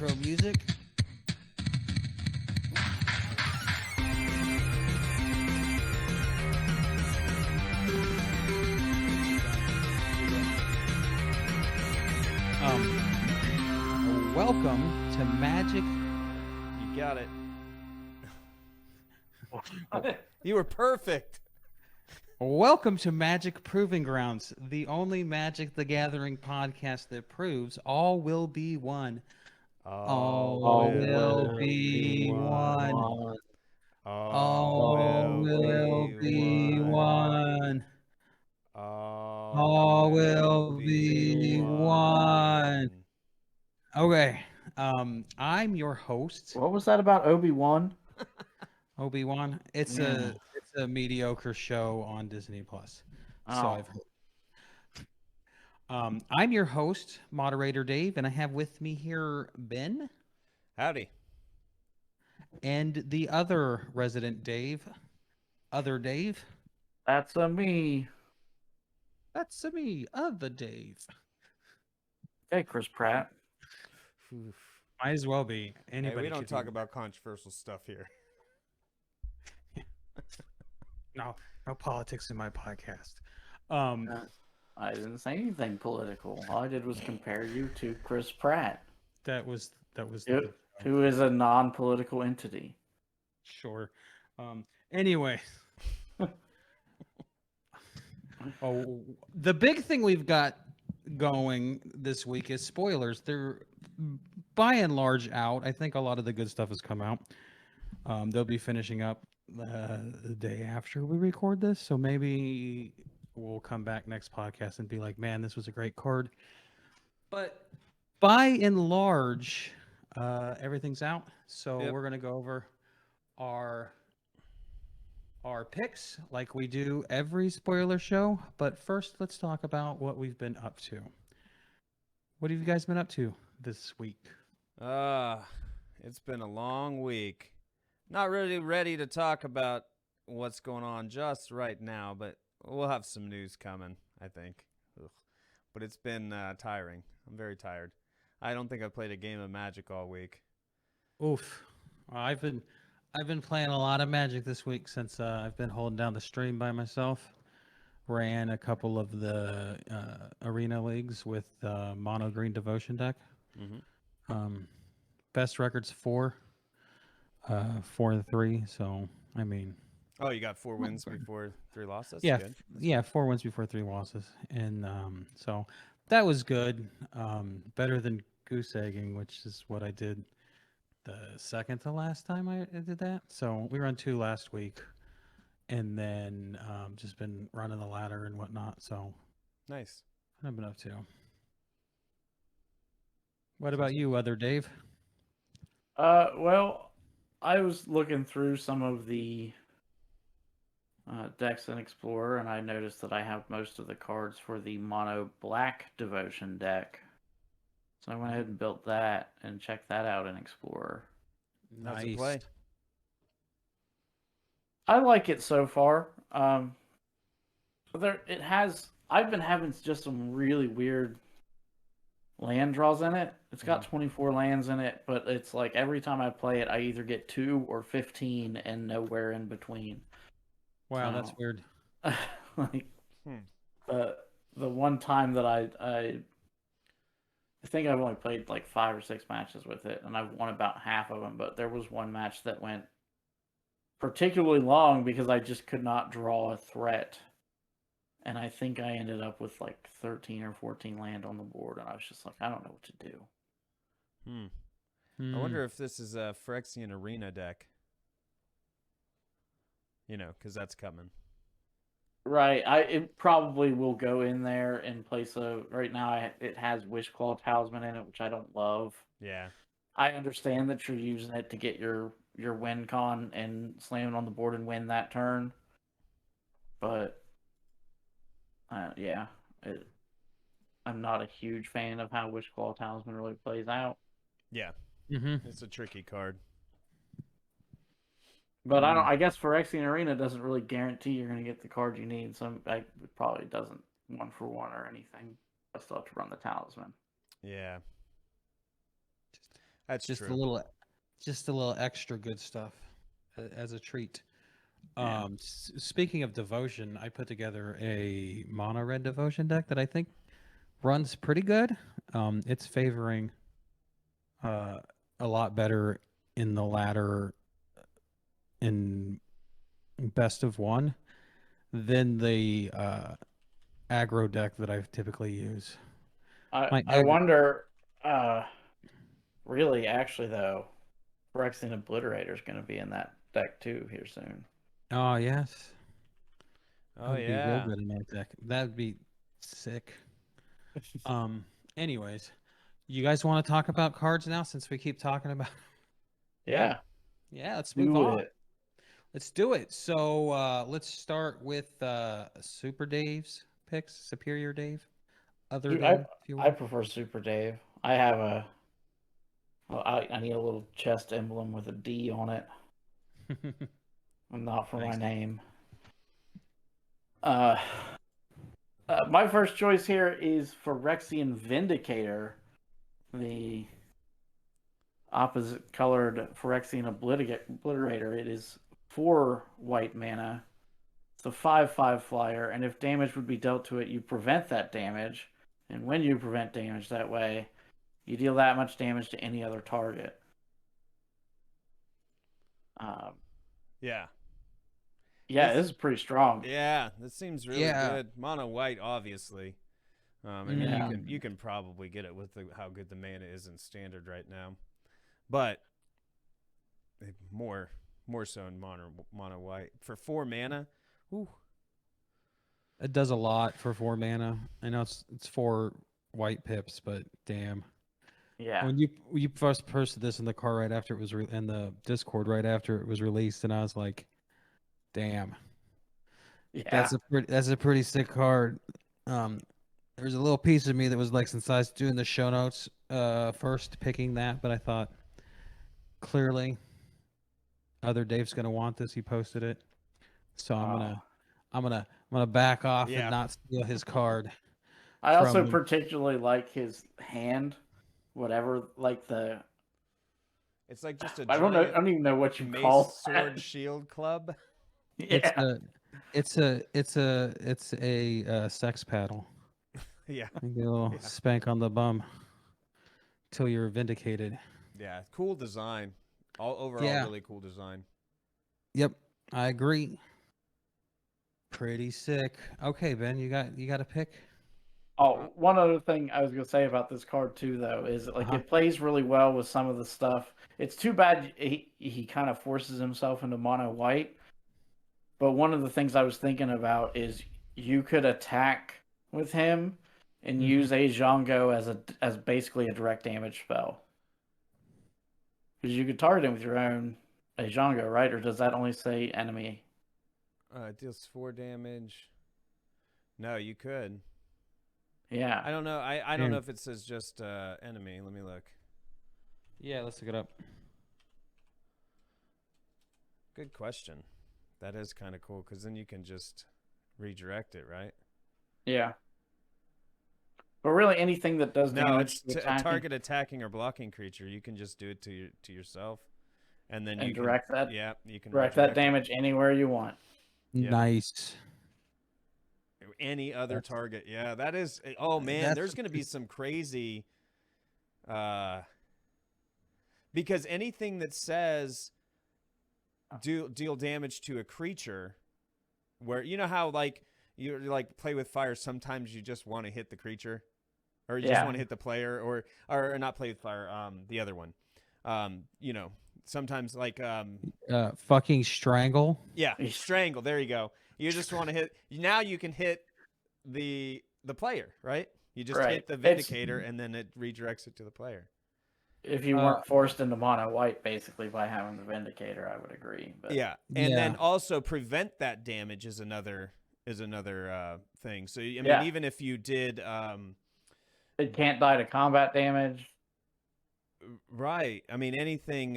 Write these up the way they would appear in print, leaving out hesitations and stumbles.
intro music. Welcome to Magic. You got it. You were perfect. Welcome to Magic Proving Grounds, the only Magic the Gathering podcast that proves all will be one. All will be one. All will be one. All will be one. Okay. I'm your host, What was that about Obi-Wan? Obi-Wan. It's Yeah. a mediocre show on Disney Plus. So Oh. I've heard. I'm your host, moderator Dave, and I have with me here Ben Howdy. and the other resident Dave. Other Dave. That's me. That's me, other Dave. Hey, Chris Pratt. Might as well be. Hey, Anybody we don't could talk be. about controversial stuff here. No politics in my podcast. I didn't say anything political. All I did was compare you to Chris Pratt, That was who is a non-political entity. sure. Anyway. Oh, the big thing we've got going this week is spoilers. They're by and large out. I think a lot of the good stuff has come out. They'll be finishing up the day after we record this, so maybe we'll come back next podcast and be like, "Man, this was a great card." But by and large, everything's out. So Yep. we're gonna go over our picks like we do every spoiler show. But first, let's talk about what we've been up to. What have you guys been up to this week? It's been a long week. Not really ready to talk about what's going on just right now, but we'll have some news coming, I think. Ugh. But it's been tiring. I'm very tired. I don't think I've played a game of Magic all week. Oof. I've been playing a lot of Magic this week since I've been holding down the stream by myself. Ran a couple of the arena leagues with mono green devotion deck. Mm-hmm. Best records 4 and 3. So I mean, Oh, you got 4 wins before 3 losses? yeah, Good. yeah, 4 wins before 3 losses, and so that was good. Better than goose egging, which is what I did the second to last time I did that. So we ran 2 last week, and then just been running the ladder and whatnot. So Nice. what I've been up to. What about you, other Dave? Well, I was looking through some of the decks in Explorer, and I noticed that I have most of the cards for the mono black devotion deck. So I went ahead and built that and checked that out in Explorer. How's it play? I like it so far. I've been having just some really weird land draws in it. It's got 24 lands in it, but it's like every time I play it, I either get 2 or 15 and nowhere in between. Wow, that's weird. Like, the one time that I think I've only played like 5 or 6 matches with it, and I've won about half of them. But there was one match that went particularly long because I just could not draw a threat, and I think I ended up with like 13 or 14 land on the board, and I was just like, I don't know what to do. I wonder if this is a Phyrexian arena deck. You know, because that's coming. Right, it probably will go in there in place of right now. It has Wishclaw Talisman in it, which I don't love. Yeah. I understand that you're using it to get your win con and slam it on the board and win that turn, but yeah, I'm not a huge fan of how Wishclaw Talisman really plays out. Yeah. Mm-hmm. It's a tricky card. But I guess Phyrexian Arena doesn't really guarantee you're going to get the card you need, so it probably doesn't 1-for-1 or anything. I still have to run the Talisman. Yeah. That's just true. a little extra good stuff as a treat. Yeah. Speaking of devotion, I put together a mono red devotion deck that I think runs pretty good. It's favoring uh, a lot better in the ladder in best of one than the aggro deck that I typically use. My I aggro. wonder. Really, actually, though, Phyrexian Obliterator is going to be in that deck too here soon. Oh yes, that Oh would be real yeah. good in that deck. That'd be sick. Um. Anyways, you guys want to talk about cards now since we keep talking about? Yeah, Yeah, let's move do on. it. Let's do it. So let's start with Super Dave's picks. Superior Dave, other Dude, Dave, if you I will. prefer Super Dave. I have a. Well, I need a little chest emblem with a D on it, and not for my Nice. name. Uh, my first choice here is Phyrexian Vindicator, the opposite colored Phyrexian Obliterator. It is 4 white mana. It's a 5/5 flyer, and if damage would be dealt to it, you prevent that damage. And when you prevent damage that way, you deal that much damage to any other target. Um, Yeah. yeah, This this is pretty strong. yeah, this seems really Yeah. good. Mono white, obviously. I mean, Yeah. you can probably get it with how good the mana is in standard right now, but more so in mono white for 4 mana. Ooh, It does a lot for 4 mana. I know it's 4 white pips, but damn. Yeah. When you first posted this in the car right after it was in the Discord right after it was released, and I was like, damn, Yeah. that's a pretty sick card. Um, there's a little piece of me that was like, since I was doing the show notes, first picking that, but I thought clearly other Dave's gonna want this. He posted it, so Oh. I'm gonna back off and yeah. not steal his card I from also him. particularly like his hand, whatever, like the. It's like just a I don't know. I giant don't even know what you mace call sword that. shield club. It's Yeah. a sex paddle. yeah, You get a little yeah, spank on the bum till you're vindicated. yeah. Cool design. All overall, Yeah. really cool design. Yep. I agree. Pretty sick. Okay, Ben, you got a pick? Uh, Oh, one other thing I was gonna say about this card too, though, is like Uh-huh. it plays really well with some of the stuff. It's too bad he kind of forces himself into mono white. But one of the things I was thinking about is you could attack with him and Hmm. use a Django as basically a direct damage spell. Because you could target him with your own a Django, right? Or does that only say enemy? it deals 4 damage. No, you could. Yeah. I don't know. I don't know Damn. if it says just enemy. Let me look. Yeah, let's look it up. Good question. That is kind of cool because then you can just redirect it, right? Yeah. But really, anything that does No, damage it's to a attacking target attacking or blocking creature. You can just do it to yourself, and then and you can direct you can that redirect it. damage anywhere you want. Yep. Nice. Any other That's target. Yeah, that is. Oh man, that's there's going to be some crazy. Uh, because anything that says deal damage to a creature, where you know how like you like play with fire, sometimes you just want to hit the creature, or you just Yeah. want to hit the player, or not play with fire. The other one. You know, sometimes like fucking strangle. yeah, strangle. There you go. You just want to hit. Now you can hit the player, right? You just Right. hit the It's vindicator, and then it redirects it to the player. if you Uh, weren't forced into mono white basically by having the Vindicator, I would agree. But Yeah, and yeah. then also prevent that damage is another thing. So I mean, yeah, even if you did it can't die to combat damage. right, I mean anything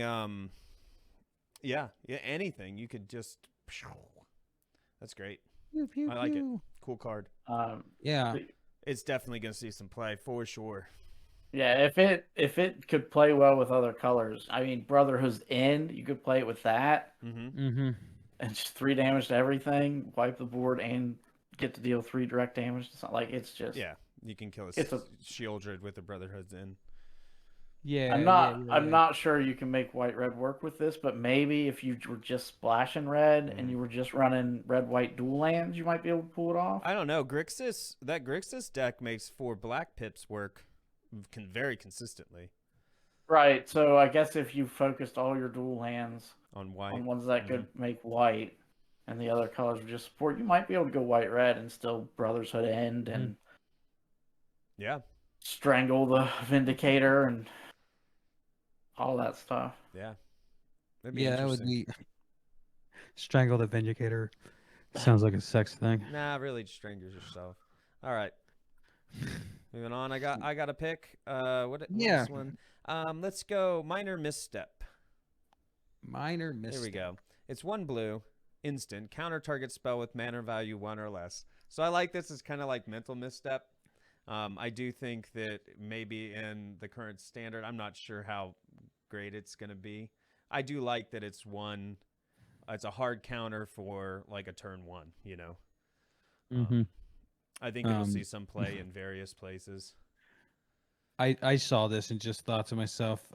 yeah, anything you could just that's great. Pew, pew, I like it. pew. Cool card. Yeah. The- It's definitely going to see some play for sure. Yeah, if it could play well with other colors, I mean, Brotherhood's End, you could play it with that, Mm-hmm. Mm-hmm. and just 3 damage to everything, wipe the board, and get to deal 3 direct damage. It's not like it's just Yeah, you can kill a it's a. Shieldred with the Brotherhood's in. I'm Yeah, yeah, not yeah, I'm yeah. not sure you can make white red work with this, but maybe if you were just splashing red and Mm. you were just running red white dual lands, you might be able to pull it off. I don't know. That Grixis deck makes 4 black pips work very consistently Right. So I guess if you focused all your dual lands on white. on ones that could make white, and the other colors would just support, you might be able to go white red and still Brotherhood End Mhm. and Yeah, strangle the Vindicator and all that stuff. yeah. That'd be Yeah, that would interesting. be strangle the Vindicator. Sounds like a sex thing. Nah, really, just strangers yourself. All right, moving on. I got a pick. What Yeah. this one? Let's go. Minor misstep. Minor misstep. Here we go. It's 1 blue, instant, counter target spell with mana value 1 or less. So I like this as kind of like mental misstep. I do think that maybe in the current standard, I'm not sure how great it's going to be. I do like that it's a hard counter for like a turn 1, you know. Mm-hmm. I think it'll see some play in various places. I saw this and just thought to myself,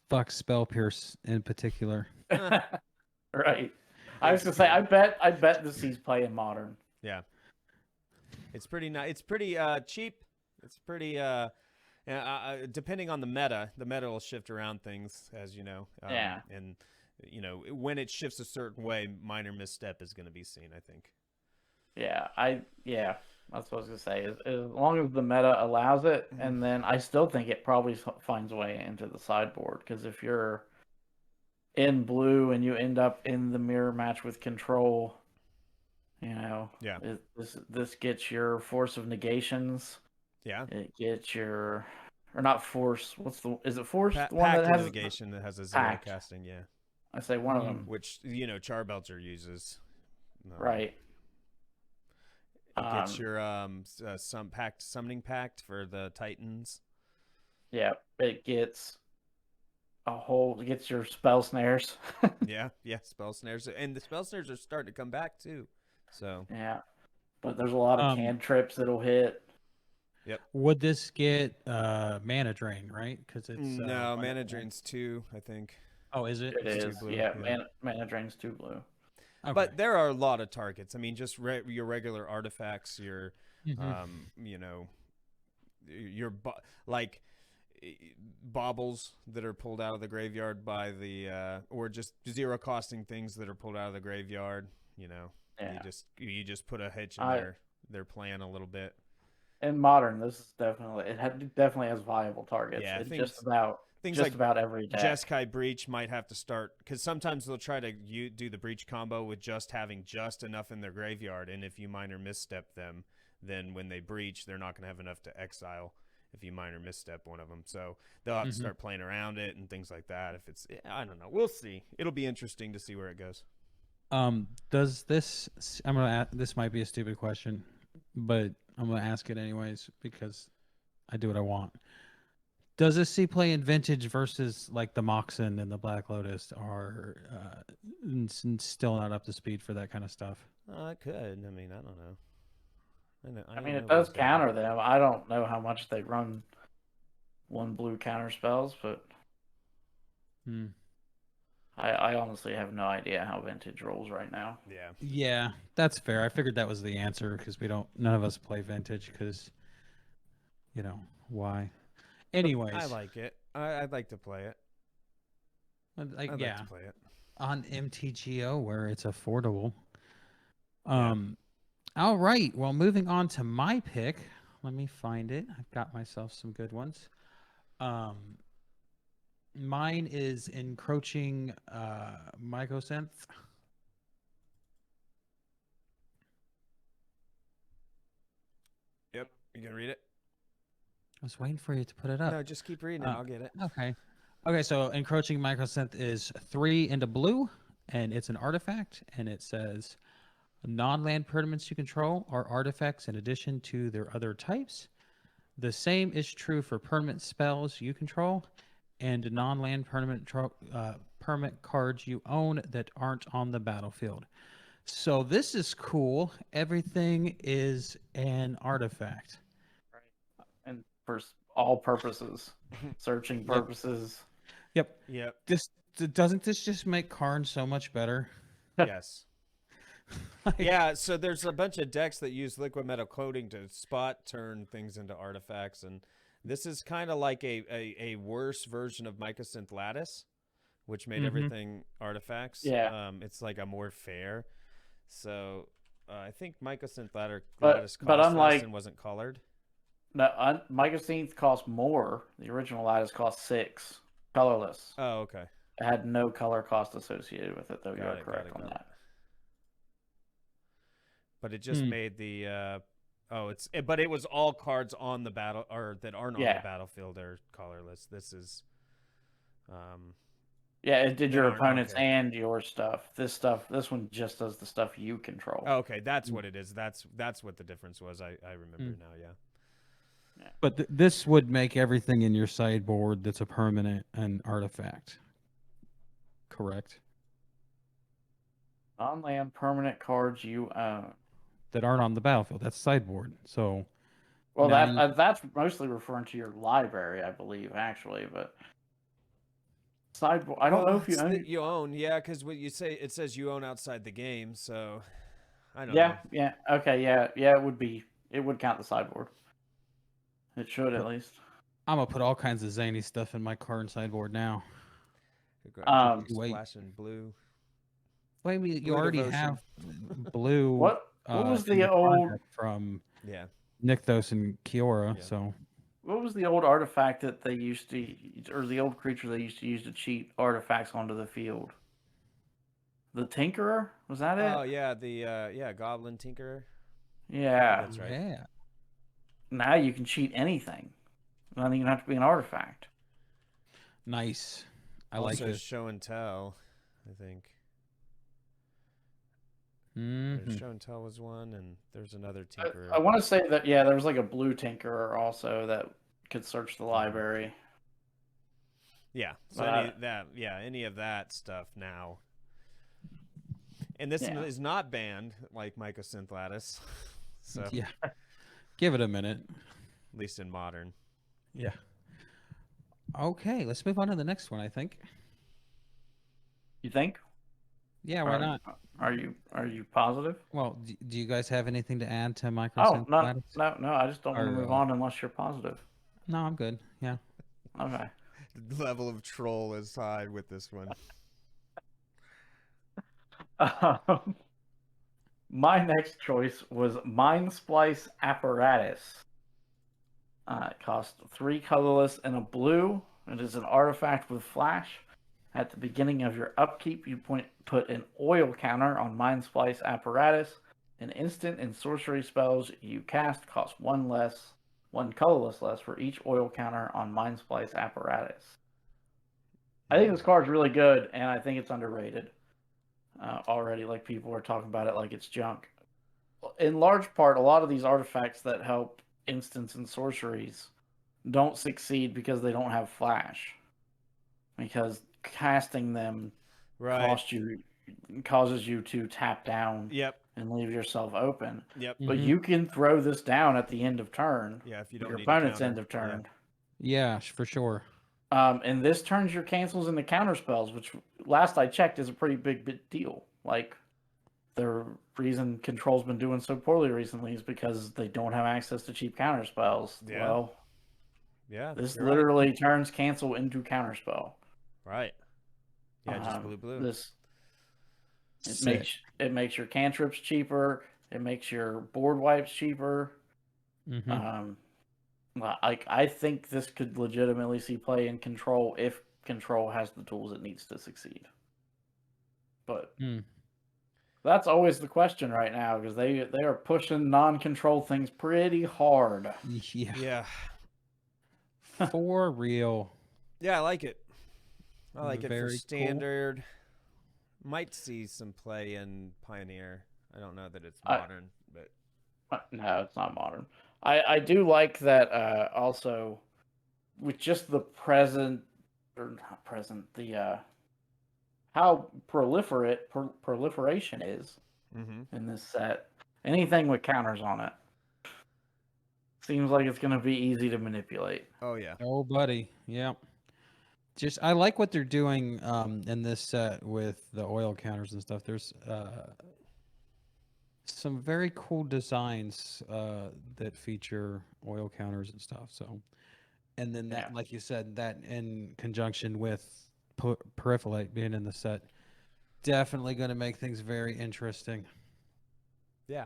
fuck Spell Pierce in particular. Right. I was gonna say, I bet this sees play in modern. Yeah. It's pretty nice. It's pretty cheap. It's pretty depending on the meta will shift around things, as you know. Yeah. And you know, when it shifts a certain way, minor misstep is going to be seen, I think. Yeah, that's what I was gonna say. As long as the meta allows it, and then I still think it probably finds a way into the sideboard. Because if you're in blue and you end up in the mirror match with control, Yeah. this gets your force of negations. Yeah. It gets your, or not force. Is it force? The one Pact that has Negation that has a 0 Pact. casting, yeah. I say one of them. Which, you know, Charbelcher uses. Right. It gets your some pact summoning pact for the Titans. Yeah, it gets it gets your spell snares. Yeah, spell snares, and the spell snares are starting to come back too. So Yeah, but there's a lot of cantrips that'll hit. Yep. Would this get mana drain, right? Because it's no mana drain's 2, I think. Oh, is it? It It's is. 2 blue, Yeah, mana drain's 2 blue. Okay. But there are a lot of targets. I mean, just your regular artifacts, your you know, your like baubles that are pulled out of the graveyard by the or just 0 costing things that are pulled out of the graveyard, you know. Yeah. You just put a hitch in their plan a little bit. In modern, this is definitely definitely has viable targets. Yeah, it's just about every deck. Jeskai Breach might have to start, because sometimes they'll try to do the Breach combo with just having just enough in their graveyard, and if you minor misstep them, then when they breach, they're not going to have enough to exile if you minor misstep one of them. So they'll have to start playing around it and things like that. If it's, I don't know, we'll see. It'll be interesting to see where it goes. Does this? I'm gonna ask, this might be a stupid question, but I'm gonna ask it anyways because I do what I want. Does this see play in vintage versus like the Moxen and the Black Lotus are still not up to speed for that kind of stuff? It could. I mean, I don't know. I mean, it does counter them. I don't know how much they run 1 blue counter spells, but I honestly have no idea how vintage rolls right now. Yeah, that's fair. I figured that was the answer because none of us play vintage because, you know, why? Anyways, I like it. I'd like to play it. I'd like to play it on MTGO where it's affordable. All right. Well, moving on to my pick. Let me find it. I've got myself some good ones. Mine is Encroaching Mycosynth. Yep. You gonna read it? I was waiting for you to put it up. No, just keep reading it. I'll get it. Okay, so Encroaching Mycosynth is 3 into blue, and it's an artifact, and it says non-land permanents you control are artifacts in addition to their other types. The same is true for permanent spells you control and non-land permanent cards you own that aren't on the battlefield. So this is cool. Everything is an artifact. And for all purposes, searching Yep. purposes. Yep. Yep. Doesn't this just make Karn so much better? Yes. Like, Yeah, so there's a bunch of decks that use liquid metal coating to spot turn things into artifacts, and this is kind of like a worse version of Mycosynth Lattice, which made Mhm. everything artifacts. Yeah. It's like a more fair. So I think Mycosynth But Lattice cost less unlike and wasn't colored. the Mycosynth cost more. The original Lattice cost 6, colorless. Oh, okay. It had no color cost associated with it, though. You Got are it, correct on got it. that. But it just made the but it was all cards on the battle or that aren't on Yeah. the battlefield are colorless. This is Yeah, it did They your aren't, opponents okay. and your stuff. This one just does the stuff you control. Oh, okay, that's what it is. That's what the difference was. I remember now, yeah. But this would make everything in your sideboard that's a permanent an artifact. Correct. On-land permanent cards you own. That aren't on the battlefield. That's sideboard. So Well, now that's mostly referring to your library, I believe, actually. But sideboard, I don't know if you it's own. that you own, yeah, because what you say it says you own outside the game, so I don't Yeah, know. yeah, okay, yeah. It would be. It would count the sideboard. It should at least. I'm gonna put all kinds of zany stuff in my Karn sideboard now. Wait. Splashing blue. Wait, you Blue already Devotion. have blue. What was in the your old? contact from Yeah. Nykthos and Kiora? Yeah. So What was the old artifact that they used to, or the old creature they used to use to cheat artifacts onto the field? The Tinkerer? Was that it? Oh yeah, the Goblin Tinkerer. Yeah. That's right. yeah. Now you can cheat anything. It doesn't even have to be an artifact. Nice. I Also like this. show and tell, I think. Mhm. Show and tell was one, and there's another Tinkerer. I want to say that, yeah, there was like a blue Tinkerer also that could search the library. Yeah. So any of that stuff now. And this Yeah. is not banned like Mycosynth Lattice. So Yeah. Give it a minute. at least in modern. Yeah. Okay, let's move on to the next one, I think. You think? Yeah, why Are- not? Are you positive? Well, do you guys have anything to add to Oh, Microsynth no, Lattice? no. I just don't want to Or, move on unless you're positive. No, I'm good. Yeah. Okay. The level of troll is high with this one. My next choice was Mind Splice Apparatus. It costs 3 colorless and a blue. It is an artifact with flash. At the beginning of your upkeep, you put an oil counter on Mind Splice Apparatus. An instant and sorcery spells you cast cost 1 colorless less for each oil counter on Mind Splice Apparatus. I think this card's really good, and I think it's underrated. Already, like, people are talking about it like it's junk. In large part, a lot of these artifacts that help instants and sorceries don't succeed because they don't have flash. Because casting them Right. causes you to tap down Yep. and leave yourself open. Yep. But Mhm. you can throw this down at the end of turn. Yeah, if you don't Your need a opponent's counter. end of turn. Yeah, for sure. And this turns your cancels into counter spells, which last I checked is a pretty big deal. Like, the reason Control's been doing so poorly recently is because they don't have access to cheap counter spells. Yeah. Well, Yeah. this you're literally turns cancel into counter spell. right. Yeah, just blue. It Sick. makes your cantrips cheaper. It makes your board wipes cheaper. Mhm. I think this could legitimately see play in Control if Control has the tools it needs to succeed. But Mm. that's always the question right now because they are pushing non-control things pretty hard. Yeah. Yeah. For real. Yeah, I like it. I like it for Very cool. standard. Might see some play in Pioneer. I don't know that it's modern, but No, it's not modern. I do like that also with just the present or not present the how proliferation is Mm-hmm. in this set. Anything with counters on it seems like it's going to be easy to manipulate. Oh yeah. Oh, buddy. Yeah. Just I like what they're doing in this set with the oil counters and stuff. There's some very cool designs that feature oil counters and stuff. So, and then that, Yeah. like you said, that in conjunction with Peripherate being in the set, definitely going to make things very interesting. Yeah.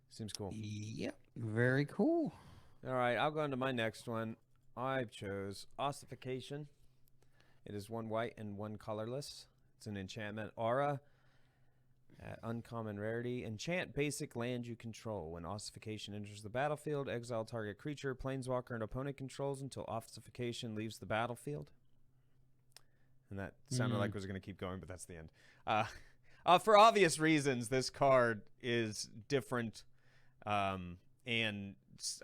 Seems cool. Yep. Very cool. All right, I'll go into my next one. I chose Ossification. It is 1 white and 1 colorless. It's an enchantment aura at uncommon rarity. Enchant basic land you control. When Ossification enters the battlefield, exile target creature, planeswalker, and opponent controls until Ossification leaves the battlefield. And that sounded like it was going to keep going, but that's the end. For obvious reasons, this card is different, and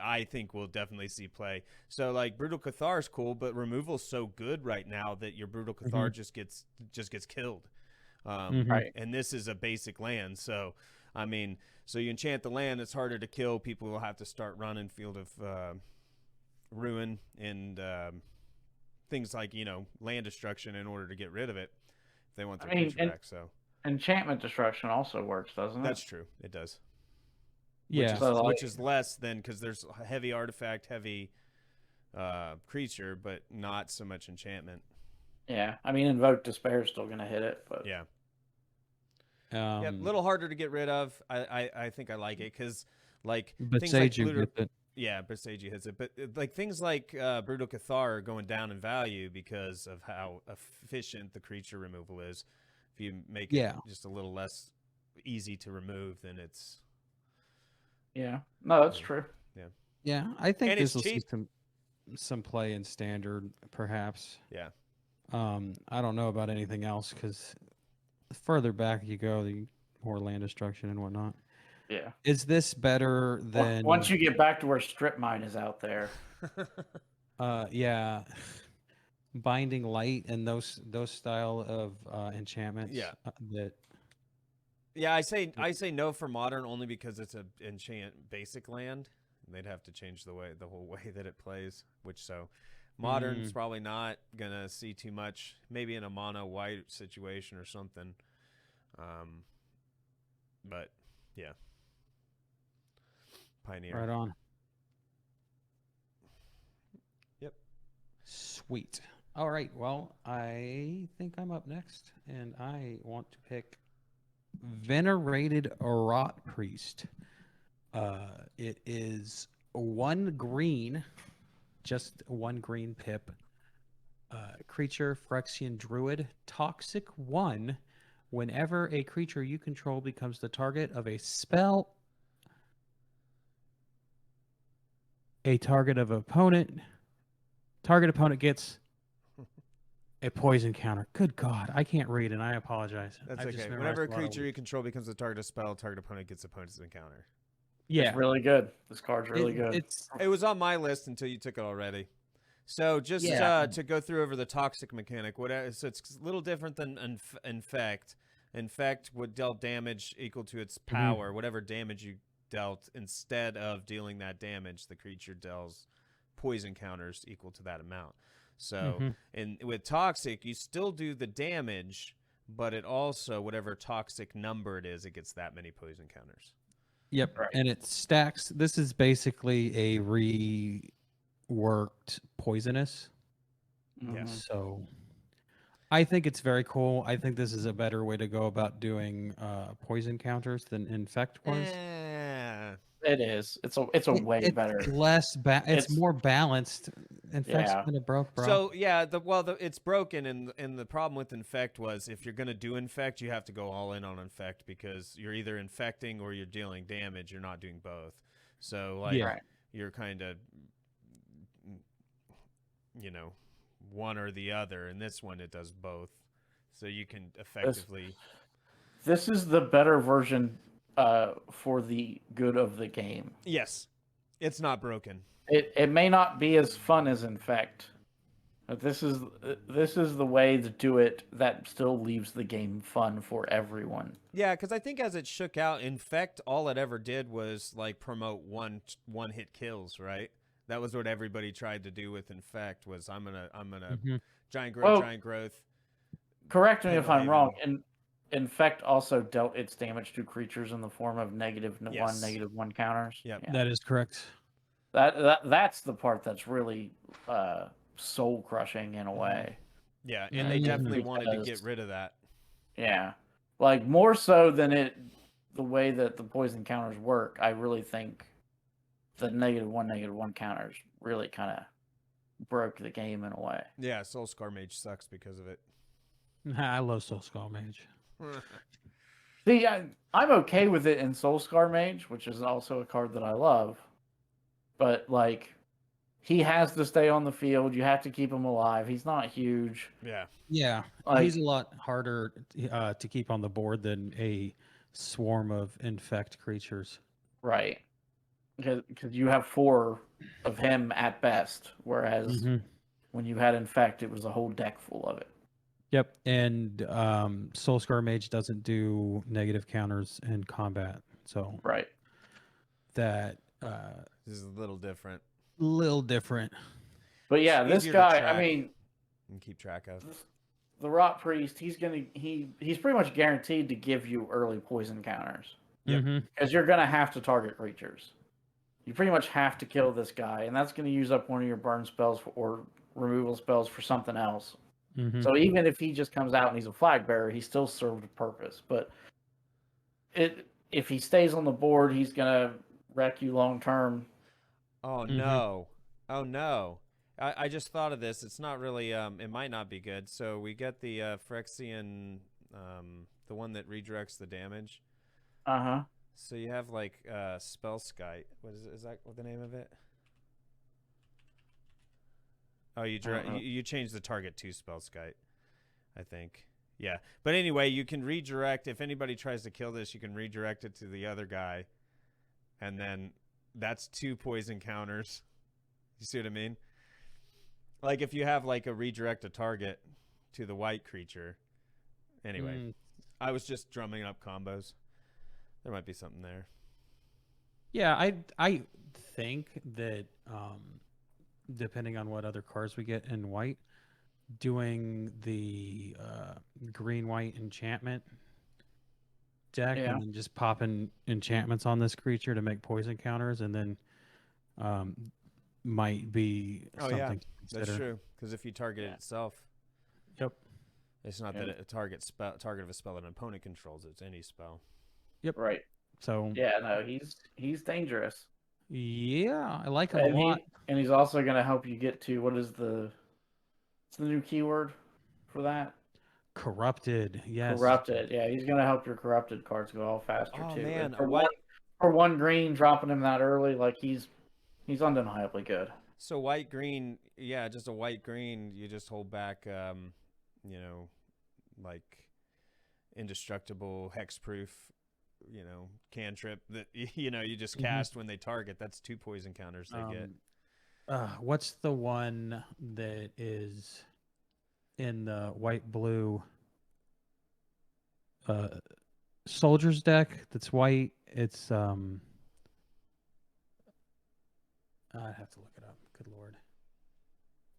I think we'll definitely see play. So, like, Brutal Cathar is cool, but removal's so good right now that your Brutal Cathar just gets killed. Right. And this is a basic land, so I mean, so you enchant the land, it's harder to kill. People will have to start running Field of Ruin and things like, land destruction in order to get rid of it if they want their creature back. So enchantment destruction also works, doesn't it? that's true. It does. Yeah. Which is less than, because there's heavy artifact, heavy creature, but not so much enchantment. Yeah, I mean, Invoke Despair is still going to hit it, but Yeah. Yeah, a little harder to get rid of. I think I like it because, like, but things like Seiju gets it. yeah, Beseiji hits it. But like things like Brutal Cathar are going down in value because of how efficient the creature removal is. If you make it just a little less easy to remove, then it's yeah. No, that's true. Yeah. Yeah, I think And this it's will see cheap. some play in standard, perhaps. Yeah. I don't know about anything else because the further back you go, the more land destruction and whatnot. Yeah. Is this better than once you get back to where Strip Mine is out there? yeah, Binding Light and those style of enchantments. Yeah. That. Yeah, I say no for Modern only because it's a enchant basic land. They'd have to change the whole way that it plays, Modern's probably not gonna see too much. Maybe in a mono white situation or something. But yeah, Pioneer. Right on. Yep. Sweet. All right. Well, I think I'm up next, and I want to pick Venerated Rot Priest. It is 1 green, just 1 green pip. Creature, Phyrexian Druid, Toxic 1. Whenever a creature you control becomes the target of a spell, a target opponent gets a poison counter. Good God, I can't read and I apologize. That's okay. Whenever a creature you control becomes the target of spell, target opponent gets opponent's encounter. Yeah, It's really good. This card's really good. It was on my list until you took it already. So just to go through over the toxic mechanic, so it's a little different than Infect. Infect would deal damage equal to its power, whatever damage you dealt. Instead of dealing that damage, the creature deals poison counters equal to that amount. So with Toxic, you still do the damage, but it also, whatever toxic number it is, it gets that many poison counters. Yep, right. And it stacks. This is basically a reworked Poisonous. Yeah. So I think it's very cool. I think this is a better way to go about doing poison counters than Infect was. It is. It's a way better. It's more balanced. Infect's kind of broke, bro. So yeah, it's broken, and the problem with Infect was if you're gonna do Infect, you have to go all in on Infect because you're either infecting or you're dealing damage. You're not doing both. So you're kind of, one or the other. And this one, it does both, so you can effectively. This is the better version for the good of the game. Yes. It's not broken. It may not be as fun as Infect, but this is the way to do it that still leaves the game fun for everyone. Yeah, because I think as it shook out, Infect, all it ever did was like promote one hit kills, right? That was what everybody tried to do with Infect. Was I'm gonna Mhm. giant growth, Well, giant growth. Correct me if I'm Pendelhaven. wrong. Infect also dealt its damage to creatures in the form of Yes. -1 counters. Yep. Yeah. That is correct. That's the part that's really soul crushing in a way. Yeah, and they definitely Mhm. wanted to get Because- rid of that. Yeah, like more so than the way that the poison counters work. I really think the -1 counters really kind of broke the game in a way. Yeah, Soul Scar Mage sucks because of it. I love Soul Skull Mage. See, I'm okay with it in Soul Scar Mage, which is also a card that I love. But like, he has to stay on the field. You have to keep him alive. He's not huge. Yeah. Yeah, Like- he's a lot harder to keep on the board than a swarm of infect creatures. Right. Because you have 4 of him at best, whereas Mhm. when you had Infect, it was a whole deck full of it. Yep, and Soul Scar Mage doesn't do negative counters in combat, so Right. that This is a little different little different. But yeah, It's this easier to guy, I track. mean, and keep track of. the Rot Priest, he's pretty much guaranteed to give you early poison counters. Yep. Mhm. Because you're going to have to target creatures. You pretty much have to kill this guy, and that's going to use up one of your burn spells or removal spells for something else. Mhm. So even if he just comes out and he's a flag bearer, he still served a purpose. But if he stays on the board, he's going to wreck you long term. Oh Mhm. no. Oh no. I just thought of this. It's not really it might not be good. So we get the Phyrexian the one that redirects the damage. Uh-huh. So you have like Spell Skite. What is it? Is that what the name of it? Oh, you don't know. you change the target to Spell Skite, I think. Yeah. But anyway, you can redirect if anybody tries to kill this, you can redirect it to the other guy. And then that's 2 poison counters. You see what I mean? Like if you have like a redirect a target to the white creature. Anyway, Mm. I was just drumming up combos. There might be something there. Yeah, I think that depending on what other cards we get in white, doing the green white enchantment deck Yeah. and then just popping enchantments on this creature to make poison counters, and then might be Oh, something yeah, to consider. That's true. Because if you target it itself, Yep. it's not Yeah. that a target of a spell that an opponent controls. It's any spell. Right. So Yeah, no, he's dangerous. yeah, I like him a And lot. he's also going to help you get to what's the new keyword for that? Corrupted, yes. Corrupted. Yeah, he's going to help your corrupted cards go all faster Oh, too. man, And a for white- for 1 green, dropping him that early, like he's undeniably good. So white green, yeah, just a white green. You just hold back, like indestructible, hexproof, cantrip that you just Mhm. cast when they target. That's 2 poison counters they get. What's the one that is in the white blue soldiers deck that's white? It's I'd have to look it up. Good lord.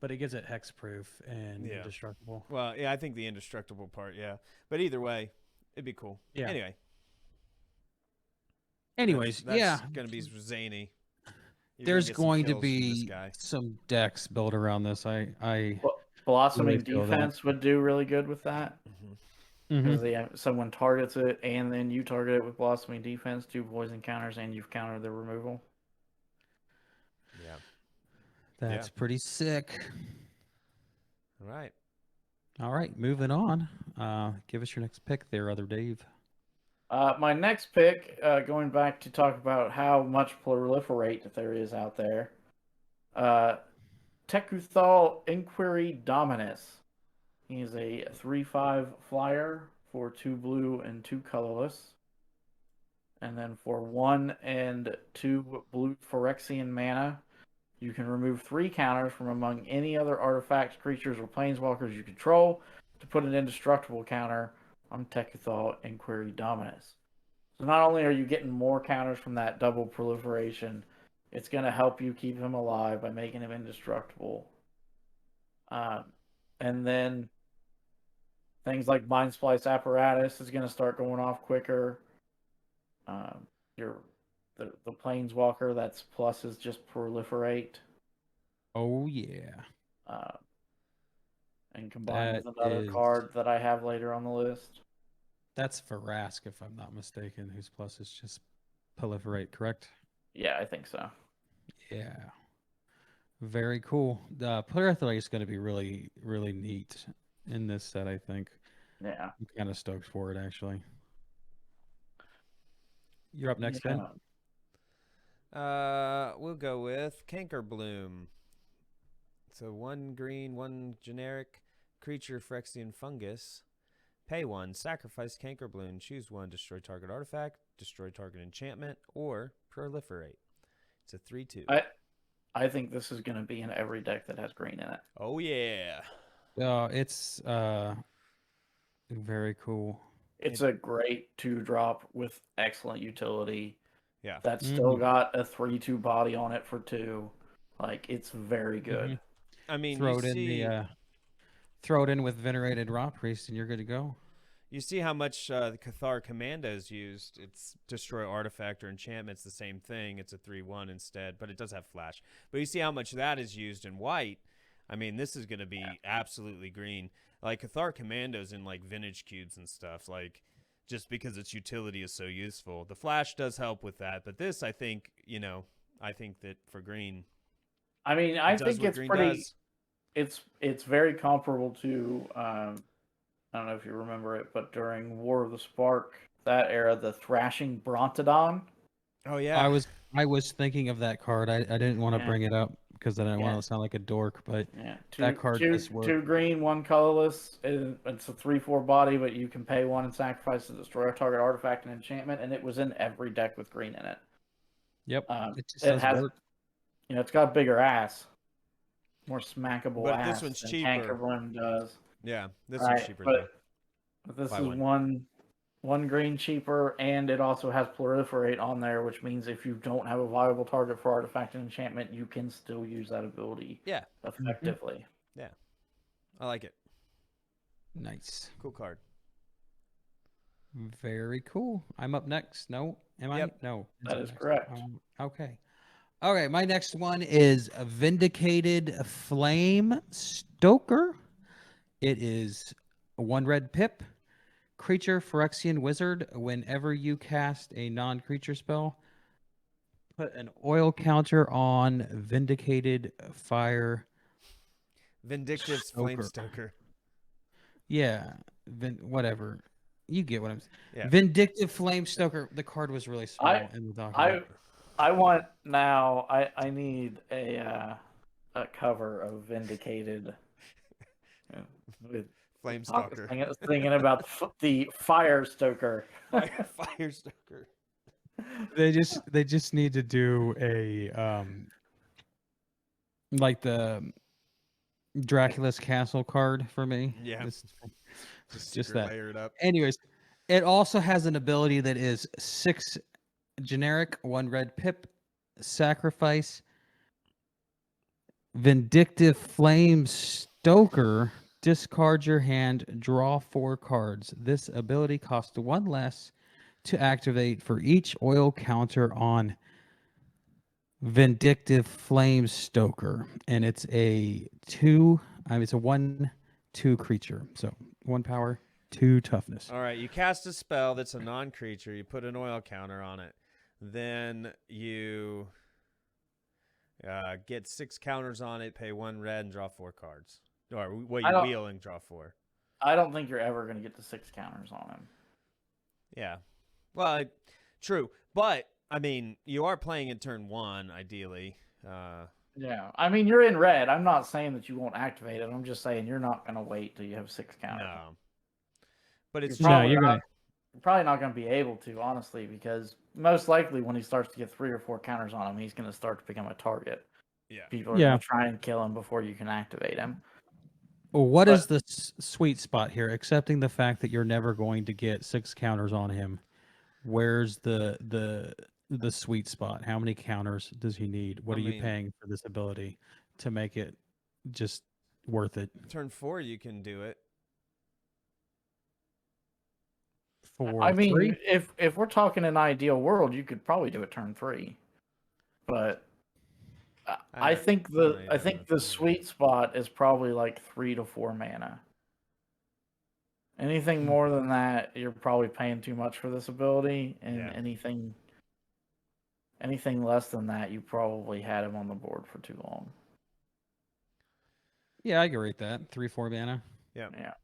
But it gives it hexproof and Yeah. indestructible. Well, yeah, I think the indestructible part, yeah. But either way, it'd be cool. Yeah. Anyway, Anyways, that's yeah. gonna be zany. You're gonna There's get some going to kills from this be guy. some decks built around this. Blossoming Really feel that. defense would do really good with that. Mhm. Because someone targets it, and then you target it with blossoming defense, 2 poison counters, and you've countered the removal. Yeah. That's pretty sick. All right. All right, moving on. Give us your next pick there, other Dave. My next pick, going back to talk about how much proliferate there is out there. Tekuthal Inquiry Dominus. He's a 3/5 flyer for 2 blue and 2 colorless. And then for 1 and 2 blue Phyrexian mana, you can remove 3 counters from among any other artifacts, creatures, or planeswalkers you control to put an indestructible counter on Tekuthal Inquiry Dominus. So not only are you getting more counters from that double proliferation, it's going to help you keep him alive by making him indestructible. And then things like Mind Splice Apparatus is going to start going off quicker. The Planeswalker that's plus is just proliferate. Oh yeah. And combined That with another is- card that I have later on the list. That's Farask, if I'm not mistaken, whose plus is just proliferate, correct? Yeah, I think so. Yeah. Very cool. The proliferate is going to be really, really neat in this set, I think. Yeah. I'm kind of stoked for it, actually. You're up next, Ben. We'll go with Cankerbloom. So 1 green, 1 generic creature, Phyrexian fungus. Pay 1, sacrifice Cankerbloom, choose 1, destroy target artifact, destroy target enchantment, or proliferate. It's a 3/2. I think this is going to be in every deck that has green in it. Oh yeah. It's very cool. It's a great 2-drop with excellent utility. Yeah. That's still got a 3/2 body on it for 2. Like, it's very good. I mean, Throw it in with Venerated Raw Priest, and you're good to go. You see how much the Cathar Commando is used. It's destroy artifact or enchantment. It's the same thing. It's a 3/1 instead, but it does have flash. But you see how much that is used in white. I mean, this is going to be absolutely green. Like Cathar Commandos in like vintage cubes and stuff. Like just because its utility is so useful. The flash does help with that, but this, I think, I think that for green, I mean, I think it's pretty. does. It's very comparable to. I don't know if you remember it, but during War of the Spark, that era, the Thrashing Brontodon. Oh yeah, I was thinking of that card. I didn't want to bring it up because I didn't want to sound like a dork, but that card does work. 2 green, 1 colorless. It's a 3/4 body, but you can pay 1 and sacrifice to destroy a target artifact and enchantment, and it was in every deck with green in it. Yep, it has work. It's got a bigger ass, more smackable but ass. this one's than cheaper. Cankerbloom does. Yeah, this one's cheaper. But this is one green cheaper, and it also has proliferate on there, which means if you don't have a viable target for artifact and enchantment, you can still use that ability. Yeah, effectively. Yeah, I like it. Nice, cool card. Very cool. I'm up next. No, am I? No, that is correct. Okay. Okay, my next one is a Vindicated Flame Stoker. It is 1 red pip. Creature, Phyrexian Wizard. Whenever you cast a non-creature spell, put an oil counter on Vindicated Fire. Vindictive Flame Stoker. Yeah, whatever. You get what I'm saying. Yeah. Vindictive Flame Stoker. The card was really small in the document. I want now. I need a cover of Vindicated with Flame Stalker. Thinking about the Fire Stoker. Fire Stoker. They just need to do a like the Dracula's Castle card for me. Yeah. Just that. Layered up. Anyways, it also has an ability that is 6 generic, 1 red pip, sacrifice, Vindictive Flame Stoker, discard your hand, draw 4 cards. This ability costs 1 less to activate for each oil counter on Vindictive Flame Stoker. And it's a 1/2 creature. So 1 power, 2 toughness. All right, you cast a spell that's a non-creature. You put an oil counter on it. Then you get 6 counters on it, pay 1 red, and draw 4 cards. Or you wheel and draw 4. I don't think you're ever going to get the 6 counters on him. Yeah. Well, true. But, I mean, you are playing in turn 1, ideally. Yeah. I mean, you're in red. I'm not saying that you won't activate it. I'm just saying you're not going to wait till you have 6 counters. No. But it's you're probably not going to be able to, honestly, because most likely when he starts to get 3 or 4 counters on him, he's going to start to become a target. Yeah. People are Yeah. going to try and kill him before you can activate him. Well, what But- is the sweet spot here? Accepting the fact that you're never going to get 6 counters on him. Where's the sweet spot? How many counters does he need? What I are you mean- paying for this ability to make it just worth it? Turn 4, you can do it. For I mean, 3? if we're talking an ideal world, you could probably do it turn 3. But I think the sweet spot is probably like 3 to 4 mana. Anything more than that, you're probably paying too much for this ability, and Yeah. anything less than that, you probably had him on the board for too long. Yeah, I agree with that. 3-4 mana. Yeah. Yeah.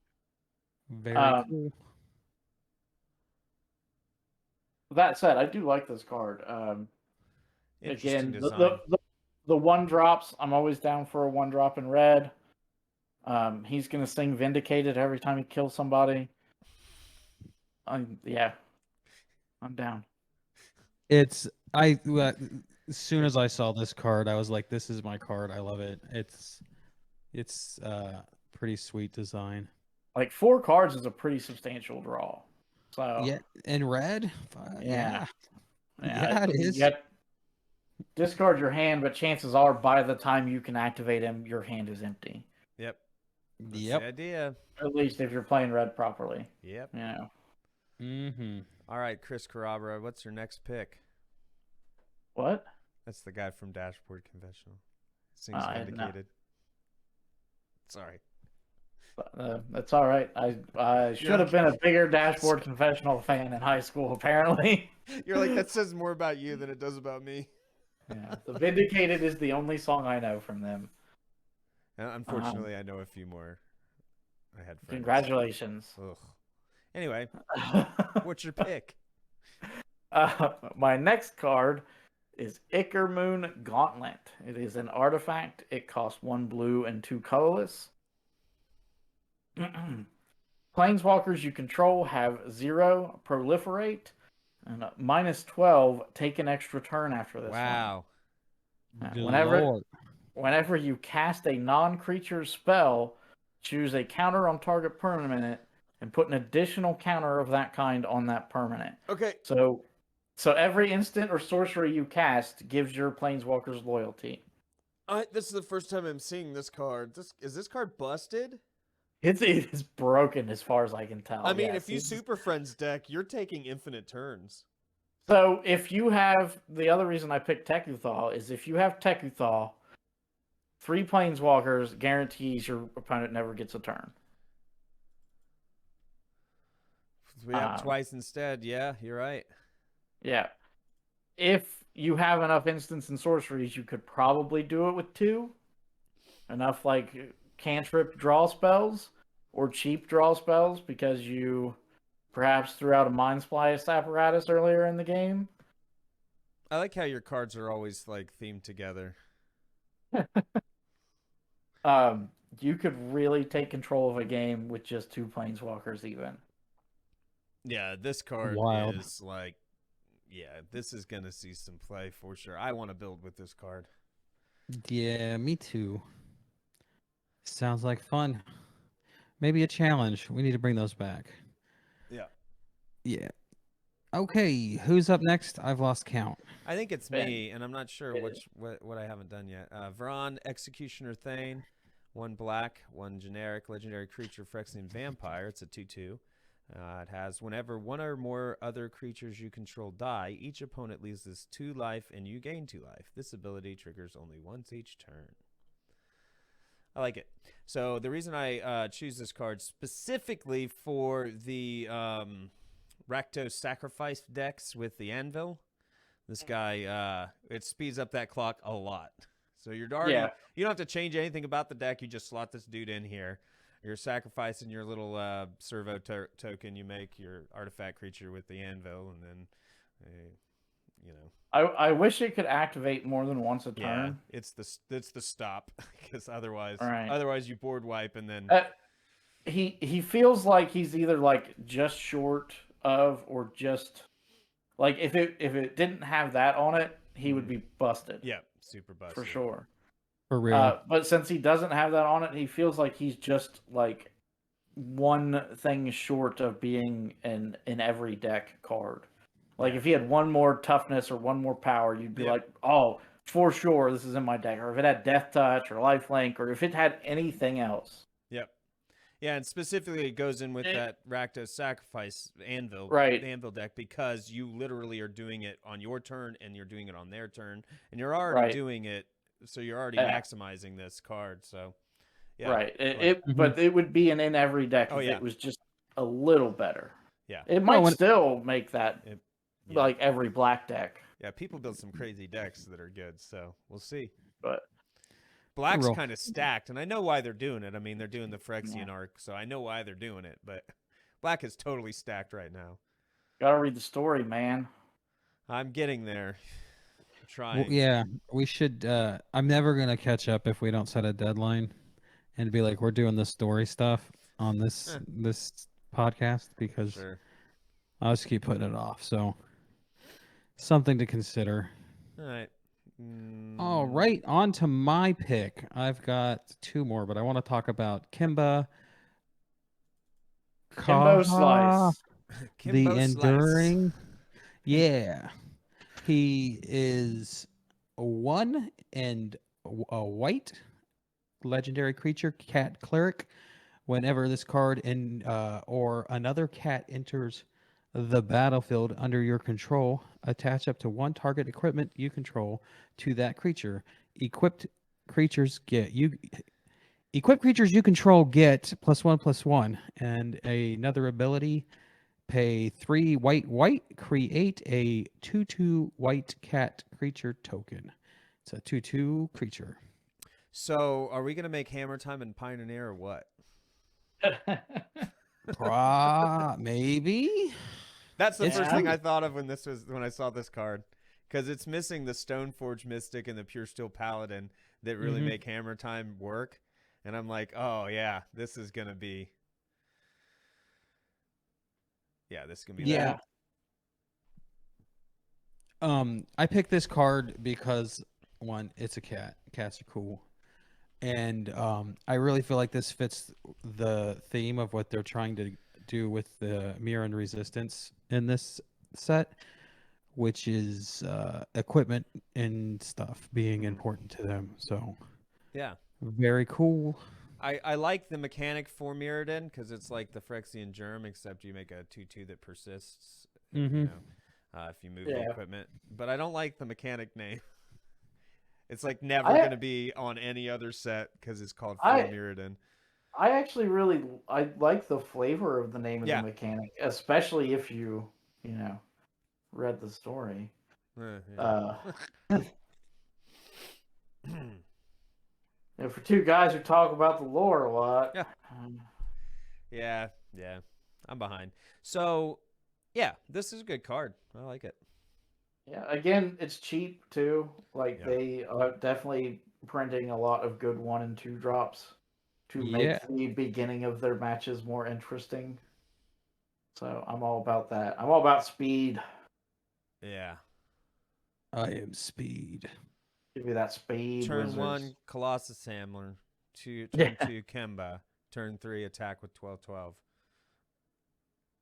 Very cool. That said, I do like this card. Interesting Again, design. the 1-drops, I'm always down for a 1-drop in red. He's gonna sing Vindicated every time he kills somebody. Yeah, I'm down. As soon as I saw this card, I was like, "This is my card. I love it." It's pretty sweet design. Like 4 cards is a pretty substantial draw. So Yeah, and red. Yeah. Yeah, it is. You discard your hand, but chances are by the time you can activate him, your hand is empty. Yep. That's Yep. the idea. At least if you're playing red properly. Yep. You know. Mm-hmm. All right, Chris Carabra, what's your next pick? What? That's the guy from Dashboard Confessional. Seems No. vindicated. Sorry. That's all right. I should have been a bigger Dashboard Confessional fan in high school, apparently. You're like, that says more about you than it does about me. Yeah, the Vindicated is the only song I know from them. Unfortunately, I know a few more. I had friends. Congratulations. Ugh. Anyway, what's your pick? My next card is Ickermoon Gauntlet. It is an artifact. It costs 1 blue and 2 colorless. Planeswalkers you control have 0 proliferate and -12 take an extra turn after this. Wow. One. Whenever you cast a non-creature spell, choose a counter on target permanent and put an additional counter of that kind on that permanent. Okay. So every instant or sorcery you cast gives your planeswalkers loyalty. This is the first time I'm seeing this card. Is this card busted? It is broken as far as I can tell. I mean, yes. if you Super Friends deck, you're taking infinite turns. So if you have, the other reason I picked Tekuthal is if you have Tekuthal, 3 planeswalkers guarantees your opponent never gets a turn. We have twice instead. Yeah, you're right. Yeah. If you have enough instants and sorceries, you could probably do it with 2. Enough like cantrip draw spells or cheap draw spells because you perhaps threw out a Mind Splice apparatus earlier in the game. I like how your cards are always like themed together. You could really take control of a game with just 2 planeswalkers even. Yeah, this card Wild. is like, yeah, this is going to see some play for sure. I want to build with this card. Yeah, me too. Sounds like fun. Maybe a challenge. We need to bring those back. Yeah. Yeah. Okay, who's up next? I've lost count. I think it's Ben. me, and I'm not sure what I haven't done yet. Vron, Executioner Thane, 1 black, 1 generic, legendary creature, Phyrexian Vampire. It's a 2/2. It has whenever 1 or more other creatures you control die, each opponent loses 2 life and you gain 2 life. This ability triggers only once each turn. I like it. So the reason I choose this card specifically for the Rakdos Sacrifice decks with the Anvil, this guy, it speeds up that clock a lot. So you're already, you don't have to change anything about the deck. You just slot this dude in here. You're sacrificing your little servo token. You make your artifact creature with the Anvil, and then, you know. I wish it could activate more than once a turn. Yeah, it's the stop, because otherwise you board wipe and then He feels like he's either like just short of, or just like if it didn't have that on it, he would be busted. Yeah, super busted. For sure. For real. But since he doesn't have that on it, he feels like he's just like one thing short of being an every deck card. Like if he had one more toughness or one more power, you'd be like, oh, for sure, this is in my deck. Or if it had Death Touch or Lifelink, or if it had anything else. Yep. Yeah, and specifically it goes in with that Rakdos Sacrifice Anvil, Right. Anvil deck, because you literally are doing it on your turn and you're doing it on their turn, and you're already doing it, so you're already maximizing this card. So, yeah. Right. But it would be an in every deck if it was just a little better. Yeah. It might still make that like every black deck. Yeah, people build some crazy decks that are good, so we'll see. But Black's kind of stacked, and I know why they're doing it. I mean, they're doing the Phyrexian arc, so I know why they're doing it, but Black is totally stacked right now. Gotta read the story, man. I'm getting there. I'm trying. Well, yeah, we should. I'm never going to catch up if we don't set a deadline and be like, we're doing the story stuff on this podcast, because I'll just keep putting it off. So, something to consider. All right. All right, on to my pick. I've got two more, but I want to talk about Kimbo Slice. The Enduring. Yeah. He is a 1 and a white legendary creature, cat cleric. Whenever this card or another cat enters the battlefield under your control, attach up to one target equipment you control to that creature. Equipped creatures you control get +1/+1, and another ability. Pay 3 white, create a 2/2 white cat creature token. It's a 2/2 creature. So, are we going to make Hammer Time and Pioneer or what? Maybe. That's the first thing I thought of when I saw this card, because it's missing the Stoneforge Mystic and the Pure Steel Paladin that really make Hammer Time work, and I'm like, oh yeah, this is gonna be, this is gonna be that. I picked this card because, one, it's a cat. Cats are cool. And I really feel like this fits the theme of what they're trying to do with the Mirror and Resistance in this set, which is equipment and stuff being important to them. So, very cool. I like the mechanic for Mirrodin, because it's like the Phyrexian Germ, except you make a 2/2 that persists. You know, if you move the equipment. But I don't like the mechanic name. It's like never going to be on any other set because it's called Mirrodin. I actually I like the flavor of the name of the mechanic, especially if you read the story. For two guys who talk about the lore a lot. Yeah. I'm behind. So, this is a good card. I like it. Yeah, again, it's cheap too. Like they are definitely printing a lot of good 1 and 2 drops to make the beginning of their matches more interesting. So I'm all about that. I'm all about speed. Yeah. I am speed. Give me that speed. Turn wizards. 1, Colossus Hammer. Turn 2, Kemba. Turn 3, attack with 12/12.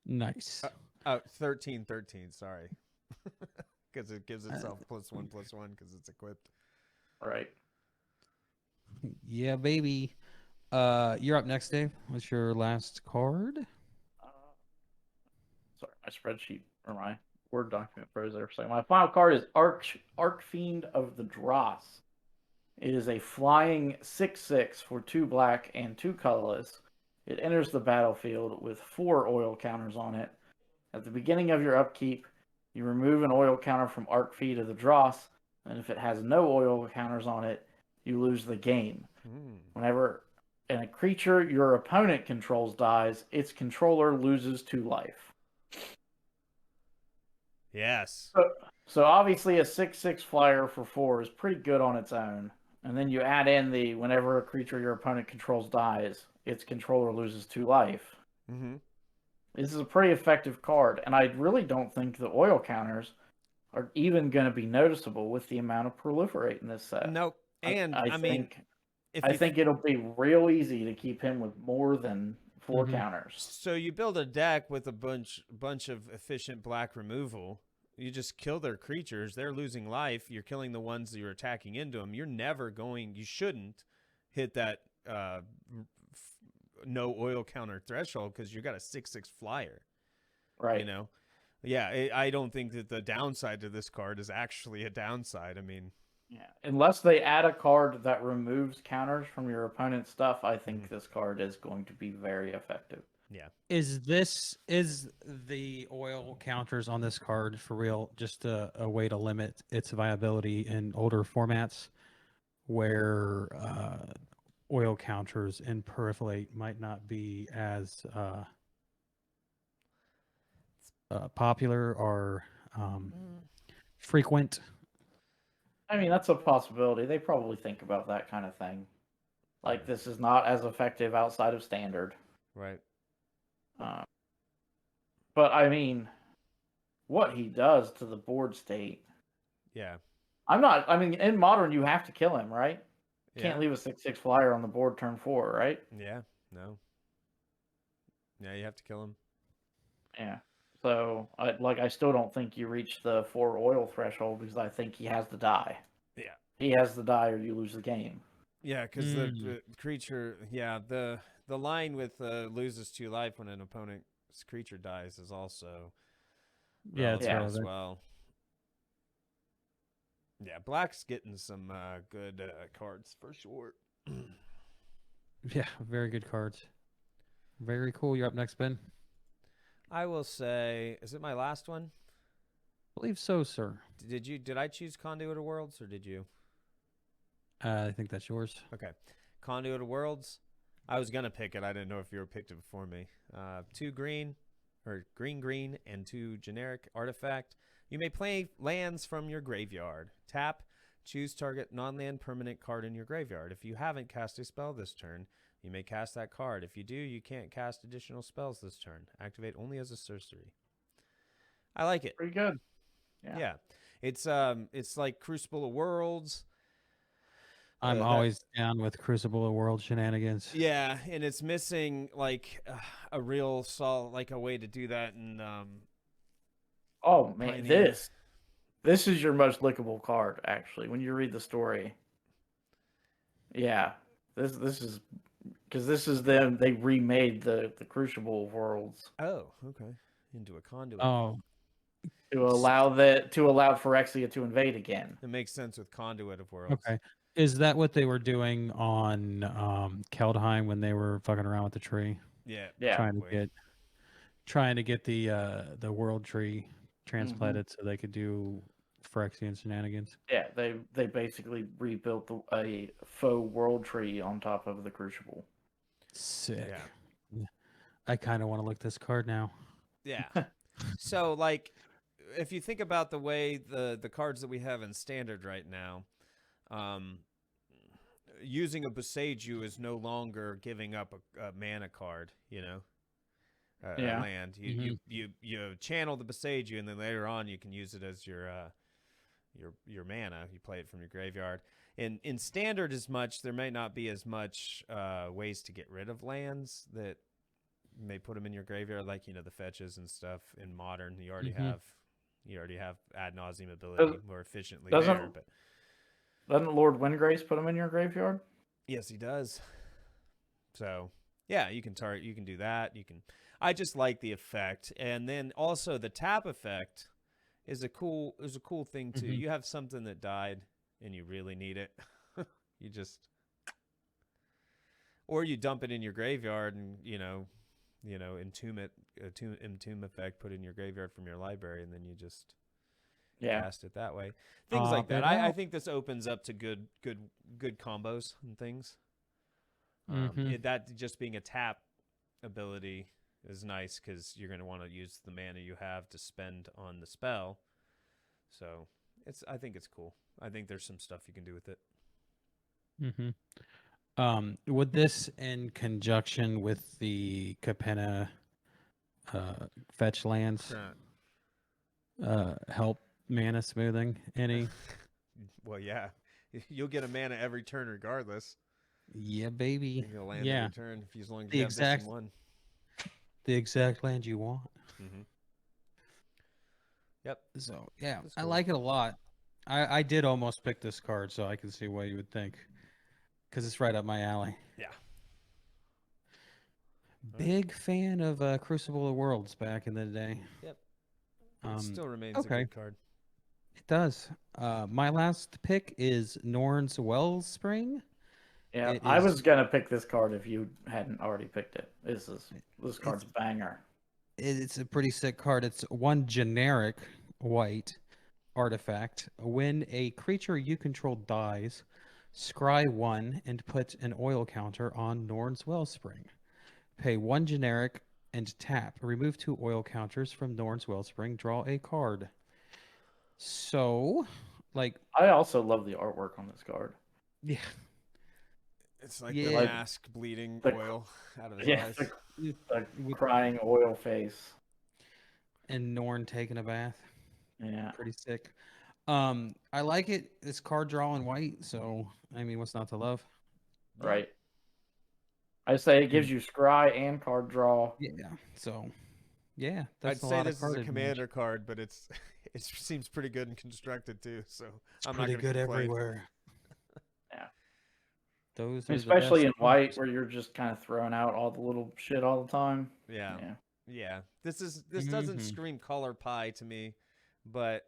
Nice. 13/13. Sorry. Because it gives itself +1/+1 because it's equipped. Right. Yeah, baby. You're up next, Dave. What's your last card? Sorry, my spreadsheet or my Word document froze there for a second. My final card is Archfiend of the Dross. It is a flying 6/6 for 2 black and 2 colorless. It enters the battlefield with 4 oil counters on it. At the beginning of your upkeep, you remove an oil counter from Archfiend of the Dross, and if it has no oil counters on it, you lose the game. Whenever a creature your opponent controls dies, its controller loses 2 life. Yes. So obviously a 6/6 flyer for 4 is pretty good on its own. And then you add in the whenever a creature your opponent controls dies, its controller loses 2 life. This is a pretty effective card, and I really don't think the oil counters are even going to be noticeable with the amount of proliferate in this set. Nope. And I I mean, think if I you think it'll be real easy to keep him with more than 4 counters. so you build a deck with a bunch of efficient black removal. You just kill their creatures. They're losing life. You're killing the ones that you're attacking into them. You're never going. You shouldn't hit that no oil counter threshold because you got a 6/6 flyer. Right. You know. Yeah, I don't think that the downside to this card is actually a downside. I mean, Yeah. Unless they add a card that removes counters from your opponent's stuff, I think this card is going to be very effective. yeah. Is the oil counters on this card for real just a way to limit its viability in older formats where oil counters in peripherate might not be as popular or frequent? I mean, that's a possibility. They probably think about that kind of thing. Like, this is not as effective outside of standard. Right. But, I mean, what he does to the board state. Yeah. I mean, in Modern, you have to kill him, right? Yeah. Can't leave a 6/6 flyer on the board turn 4, right? Yeah. No. Yeah, you have to kill him. Yeah. So, I still don't think you reach the 4 oil threshold because I think he has to die. Yeah. He has to die or you lose the game. Yeah, because the creature, the line with loses 2 life when an opponent's creature dies is also It's relevant as relevant. well. Yeah, black's getting some good cards for sure. Yeah, very good cards. Very cool. You're up next, Ben. I will say, is it my last one? I believe so, sir. Did I choose Conduit of Worlds or did you? I think that's yours. Okay. Conduit of Worlds. I was going to pick it. I didn't know if you were picked it before me. 2 green, or green, and 2 generic artifact. You may play lands from your graveyard. Tap, choose target non-land permanent card in your graveyard. If you haven't cast a spell this turn, you may cast that card. If you do, you can't cast additional spells this turn. Activate only as a sorcery. I like it. Pretty good. Yeah. It's like Crucible of Worlds. I'm always down with Crucible of World shenanigans. Yeah, and it's missing like a real like a way to do that. And oh man, Pioneer. this is your most lickable card actually. When you read the story, yeah, this is because this is them. They remade the Crucible of Worlds. Oh, okay, into a conduit. Oh, to allow Phyrexia to invade again. It makes sense with Conduit of Worlds. okay. Is that what they were doing on Keldheim when they were fucking around with the tree? Yeah, Trying to get the world tree transplanted so they could do Phyrexian shenanigans. Yeah, they basically rebuilt a faux world tree on top of the Crucible. Sick. Yeah. I kind of want to look this card now. Yeah. So, like, if you think about the way the cards that we have in Standard right now, using a Boseiju is no longer giving up a mana card, you know? A land. You channel the Boseiju, and then later on you can use it as your mana. You play it from your graveyard. In Standard, there may not be as much ways to get rid of lands that may put them in your graveyard, like the fetches and stuff. In Modern, you already have ad nauseum ability more efficiently there. But doesn't Lord Windgrace put them in your graveyard? Yes, he does. So yeah, you can do that. I just like the effect, and then also the tap effect is a cool thing too. You have something that died and you really need it. Or you dump it in your graveyard and entomb it, entomb effect, put it in your graveyard from your library, and then you just cast it that way. Things like that. I think this opens up to good combos and things. That just being a tap ability is nice because you're going to want to use the mana you have to spend on the spell. So I think it's cool. I think there's some stuff you can do with it. Would this, in conjunction with the Capenna fetch lands, help mana smoothing. Any? Well, yeah. You'll get a mana every turn regardless. Yeah, baby. You'll land Yeah, every turn as long as the you have this exact in one. the exact land you want. Mm-hmm. Yep. So yeah, That's I cool. like it a lot. I did almost pick this card, so I can see why you would think, because it's right up my alley. Yeah. Right. Big fan of Crucible of Worlds back in the day. Yep. It still remains a Okay, good card. it does. My last pick is Norn's Wellspring. Yeah, It I is. was gonna pick this card if you hadn't already picked it. This card's It's a banger. it's a pretty sick card. It's one generic white artifact. When a creature you control dies, scry one and put an oil counter on Norn's Wellspring. Pay one generic and tap. Remove two oil counters from Norn's Wellspring. Draw a card. So, like, I also love the artwork on this card. yeah, It's like the yeah, Like mask bleeding the oil out of his yeah, eyes. the with, crying oil face. and Norn taking a bath. Yeah, Pretty sick. I like it. It's card draw in white, so I mean, what's not to love? right. I say it gives And you scry and card draw. yeah, so yeah, I'd that's a say lot of this is card a advantage. commander card, but it seems pretty good and constructed too. So I'm not Pretty gonna good complain. everywhere. Yeah, Those are the especially best in white cards. where you're just kind of throwing out all the little shit all the time. Yeah, Yeah, yeah. This doesn't Mhm. scream color pie to me, but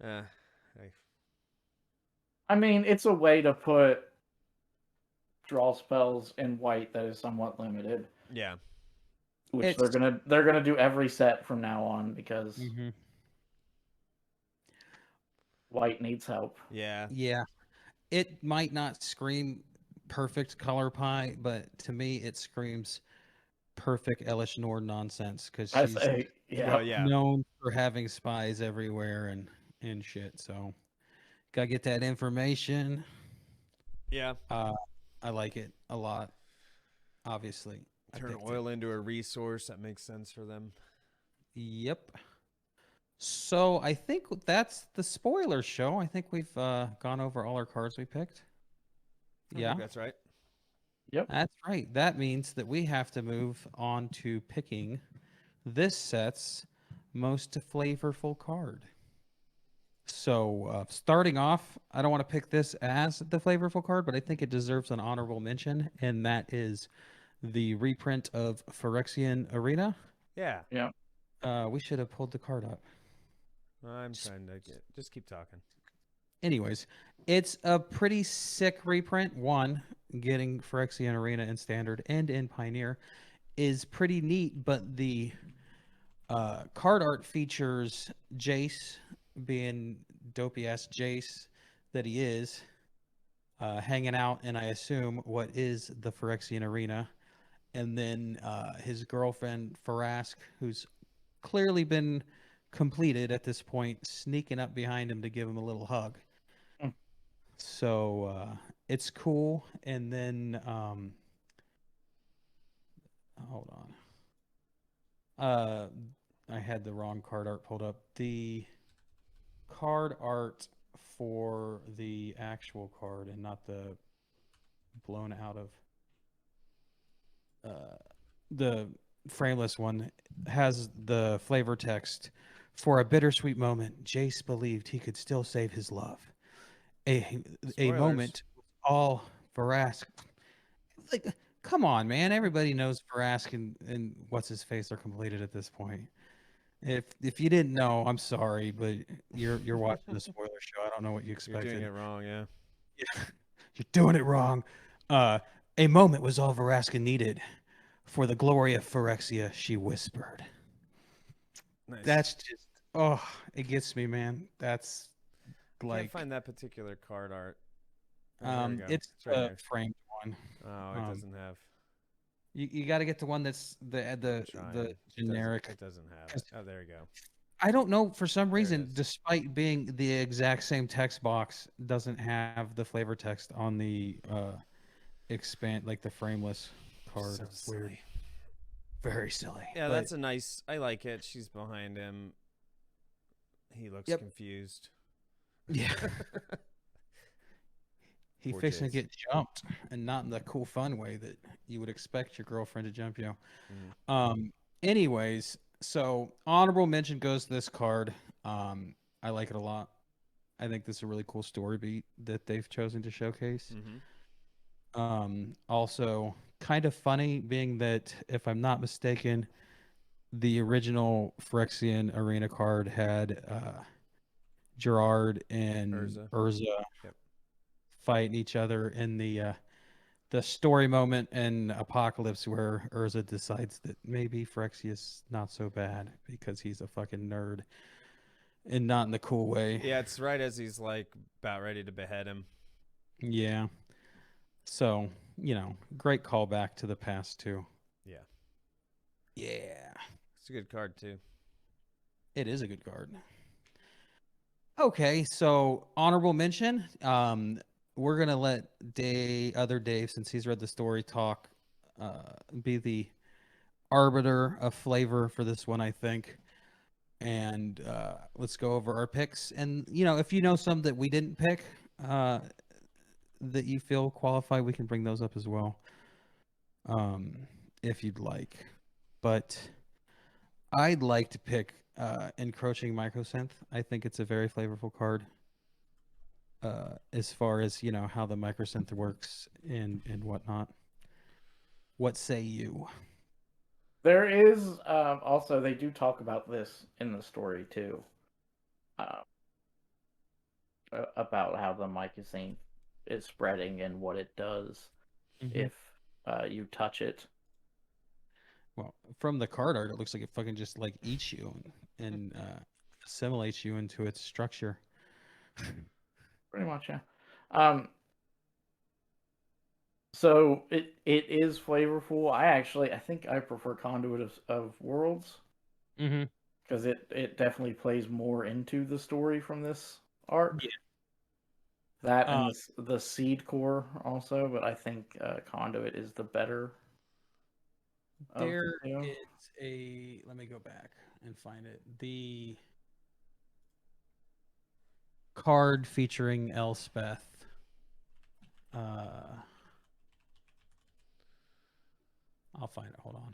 I, I mean it's a way to put draw spells in white that is somewhat limited, yeah, which It's they're gonna do every set from now on because mhm. white needs help. yeah, Yeah, it might not scream perfect color pie, but to me, it screams perfect Elish Nord nonsense because I she's say, yeah, well, yeah, known for having spies everywhere and shit. So gotta get that information. yeah. Uh, I like it a lot. Obviously, I Turn picked it. oil into a resource that makes sense for them. Yep. So I think that's the spoiler show. I think we've gone over all our cards we picked. I Yeah, think that's right. yep. that's right. That means that we have to move on to picking this set's most flavorful card. So, starting off, I don't want to pick this as the flavorful card, but I think it deserves an honorable mention, and that is the reprint of Phyrexian Arena. Yeah, Yeah. We should have pulled the card up. I'm trying to get. Just keep talking. Anyways, it's a pretty sick reprint. One, getting Phyrexian Arena in Standard and in Pioneer is pretty neat, but the card art features Jace being dopey ass Jace that he is, hanging out in, I assume, what is the Phyrexian Arena. And then his girlfriend, Farask, who's clearly been completed at this point, sneaking up behind him to give him a little hug. Mm. So it's cool. And then, hold on. I had the wrong card art pulled up. The card art for the actual card and not the blown out of the frameless one has the flavor text. For a bittersweet moment, Jace believed he could still save his love. A Spoilers. moment all Verask. Like, come on, man! Everybody knows Verask and what's his face are completed at this point. If you didn't know, I'm sorry, but you're watching the spoiler show. I don't know what you You're doing expected. it wrong. Yeah. You're doing it wrong. A moment was all Veraska needed. For the glory of Phyrexia, she whispered. Nice. That's just, oh, it gets me, man. That's Can't like, find that particular card art. Oh, there we go. it's right the here. framed one. Oh, it doesn't have. You got to get the one that's the Trying. generic. It doesn't have 'Cause it. Oh, there you go. I don't know, for some There it reason, is. despite being the exact same text box, doesn't have the flavor text on the expand, like the frameless card. So It's weird. silly. very silly. Yeah, but, that's a nice. I like it. She's behind him. He looks Yep. confused. Yeah. He Poor fixing to Jace. get jumped, and not in the cool, fun way that you would expect your girlfriend to jump you. Mhm. Anyways, so honorable mention goes to this card. I like it a lot. I think this is a really cool story beat that they've chosen to showcase. Mhm. Also, kind of funny, being that if I'm not mistaken, the original Phyrexian arena card had Gerard and Urza. Urza Yep. fighting each other in the story moment in Apocalypse where Urza decides that maybe Phyrexia's not so bad because he's a fucking nerd and not in the cool way. Yeah, it's right as he's like about ready to behead him. Yeah. So, great callback to the past too. Yeah, Yeah. it's a good card too. It is a good card. Okay, so honorable mention. We're gonna let other Dave, since he's read the story, talk. Be the arbiter of flavor for this one, I think. And let's go over our picks. And if you know some that we didn't pick, that you feel qualify, we can bring those up as well, if you'd like. But I'd like to pick encroaching microsynth. I think it's a very flavorful card. As far as how the microsynth works and whatnot. What say you? There is also they do talk about this in the story too, uh, about how the mycosine is spreading and what it does Mhm. if you touch it. Well, from the card art, it looks like it fucking just like eats you and assimilates you into its structure. Pretty much, yeah. Um, so it is flavorful. I think I prefer Conduit of Worlds Mm-hmm. because it definitely plays more into the story from this arc. Yeah. That and the Seed Core also, but I think Conduit is the better of the There two. is a. Let me go back and find it. The card featuring Elspeth. Uh, I'll find it. Hold on.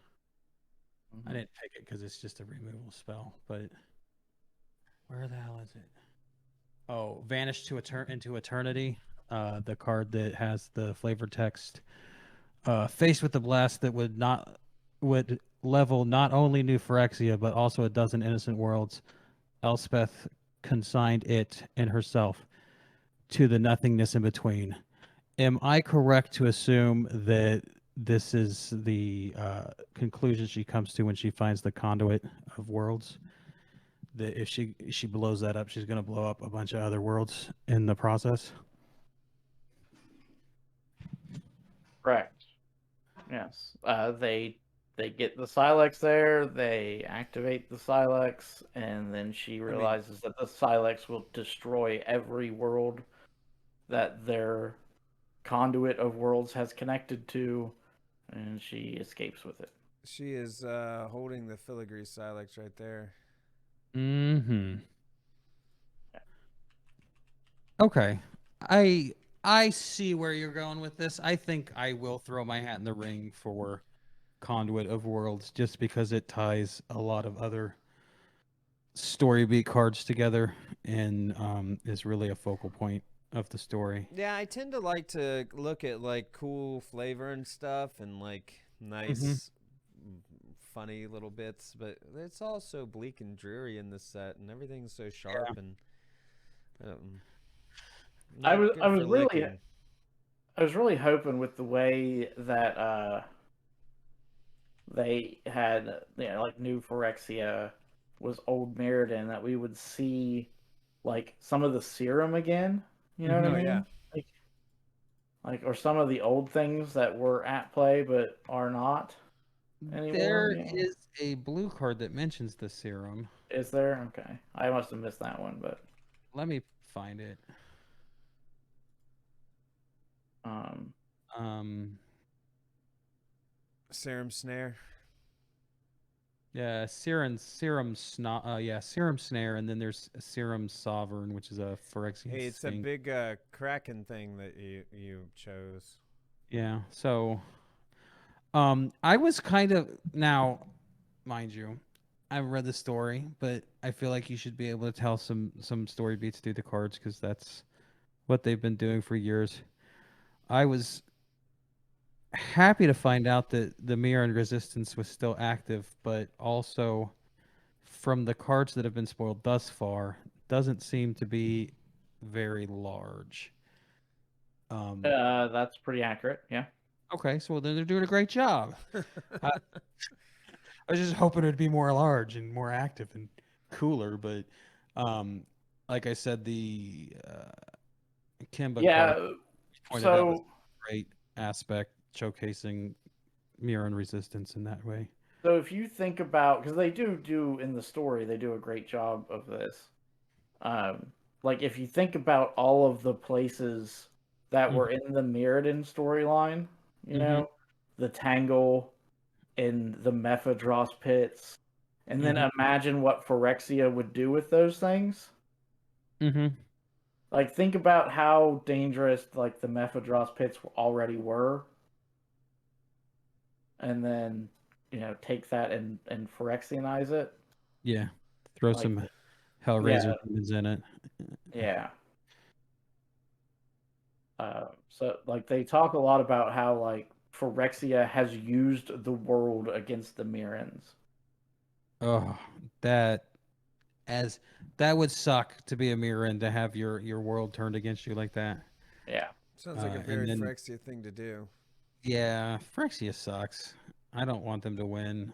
I Mhm. didn't pick it because it's just a removal spell. But where the hell is it? Oh, Vanish into Eternity. The card that has the flavor text. Faced with the blast that would level not only New Phyrexia but also a dozen innocent worlds. Elspeth consigned it and herself to the nothingness in between. Am I correct to assume that this is the conclusion she comes to when she finds the conduit of worlds? That if she blows that up, she's going to blow up a bunch of other worlds in the process. Correct. Yes. They get the Silex there, they activate the Silex, and then she I mean, realizes that the Silex will destroy every world that their conduit of worlds has connected to, and she escapes with it. she is holding the filigree silex right there. Mm-hmm. Okay. I I see where you're going with this. I think I will throw my hat in the ring for Conduit of Worlds just because it ties a lot of other story beat cards together and is really a focal point of the story. Yeah, I tend to like to look at like cool flavor and stuff and like Mm-hmm. nice, funny little bits, but it's all so bleak and dreary in this set, and everything's so sharp and um, I not was I good was for really licking. I was really hoping with the way that they had like New Phyrexia was Old Mirrodin that we would see like some of the serum again. You know what I Oh Mm-hmm. yeah, mean? Like or some of the old things that were at play but are not anymore. There You know? is a blue card that mentions the serum. Is there? Okay, I must have missed that one, but Let me find it. um, Um, serum snare. Yeah, serum snare, and then there's serum sovereign, which is a Phyrexian Hey, it's a stink. big Kraken thing that you chose. Yeah, so I was kind of now, mind you, I haven't read the story, but I feel like you should be able to tell some story beats through the cards because that's what they've been doing for years. I was happy to find out that the Mirror and Resistance was still active, but also from the cards that have been spoiled thus far, doesn't seem to be very large. That's pretty accurate. Yeah. Okay, so then they're doing a great job. I, I was just hoping it'd be more large and more active and cooler, but um, like I said, the Kimba card Yeah. pointed out was So a great aspect, showcasing Mirror and Resistance in that way. so if you think about, because they do in the story, they do a great job of this. Um, like if you think about all of the places that Mm-hmm. were in the Mirrodin storyline, you Mm-hmm. know, the Tangle in the Mephidros pits, and then Mm-hmm. imagine what Phyrexia would do with those things. Mm-hmm. Like think about how dangerous like the Mephidros pits already were, and then take that and Phyrexianize it. Yeah, throw Like some Hellraiser yeah, demons in it. yeah. So like they talk a lot about how like Phyrexia has used the world against the Mirrans. Oh, that as that would suck to be a mirror and to have your world turned against you like that. Yeah. Sounds like a And very then Phyrexia thing to do. yeah, Phyrexia sucks. I don't want them to win.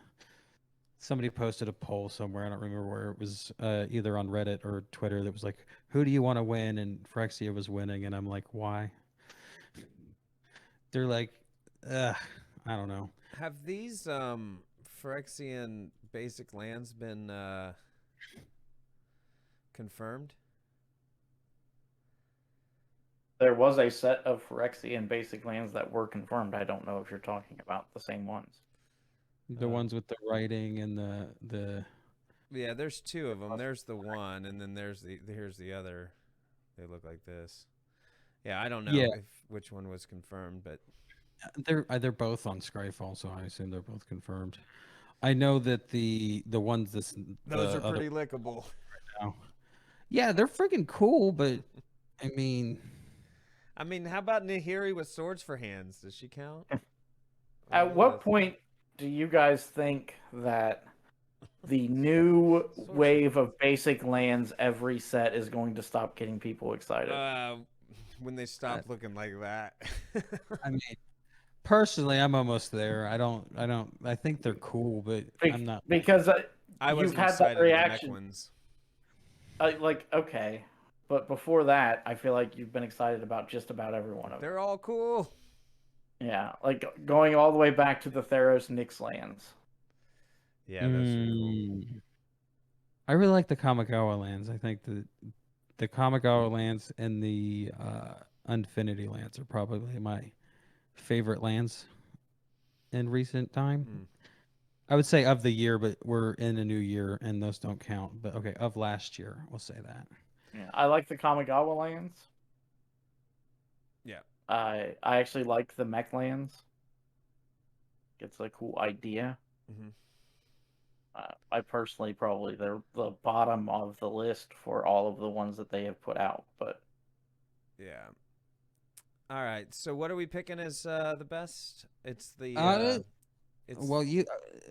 Somebody posted a poll somewhere. I don't remember where it was, either on Reddit or Twitter. That was like, "Who do you want to win?" And Phyrexia was winning, and I'm like, "Why?" They're like, "Ugh, I don't know." Have these Phyrexian basic lands been confirmed? There was a set of Phyrexian basic lands that were confirmed. I don't know if you're talking about the same ones. The ones with the writing and the Yeah, there's two of them. There's the one, and then here's the other. They look like this. Yeah, I don't yeah, know if which one was confirmed, but they're both on Scryfall, so I assume they're both confirmed. I know that the ones those the are other pretty lickable. now. Yeah, they're freaking cool, but I mean, I mean, how about Nahiri with swords for hands? Does she count? At what point do you guys think that the new Swords for wave of basic lands every set is going to stop getting people excited? when they stop looking like that. I mean, personally, I'm almost there. I think they're cool, but I'm not. Because I you've wasn't had that excited with the mech reaction. ones. Like, okay. But before that, I feel like you've been excited about just about every one of them. They're all cool. Yeah, like going all the way back to the Theros Nyx lands. Yeah, those are cool. I really like the Kamigawa lands. I think the Kamigawa lands and the Infinity lands are probably my favorite lands in recent time. Mm. I would say of the year, but we're in a new year and those don't count. But okay, of last year, we'll say that. Yeah, I like the Kamigawa lands. Yeah. I actually like the mech lands. It's a cool idea. Mm-hmm. I personally probably they're the bottom of the list for all of the ones that they have put out. But Yeah. All right. So what are we picking as the best? It's the it's Well,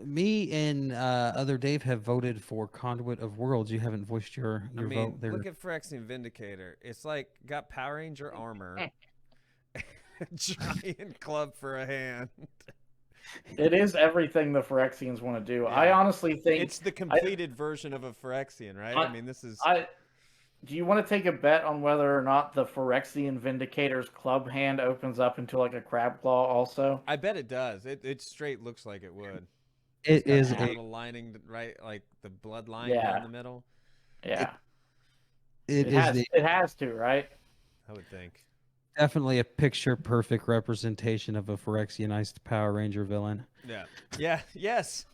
me, and other Dave have voted for Conduit of Worlds. You haven't voiced your I mean, vote there. look at Phyrexian Vindicator. It's like got Power Ranger armor, giant club for a hand. it is everything the Phyrexians want to do. Yeah. I honestly think It's the completed version of a Phyrexian, right? I mean, this is. Do you want to take a bet on whether or not the Phyrexian Vindicator's club hand opens up into like a crab claw also? I bet it does. It straight looks like it would. It Got is the a little lining, right? Like the blood line Yeah. down the middle. Yeah. it is It has to, right? I would think. definitely a picture perfect representation of a Phyrexianized Power Ranger villain. Yeah. Yeah. Yes.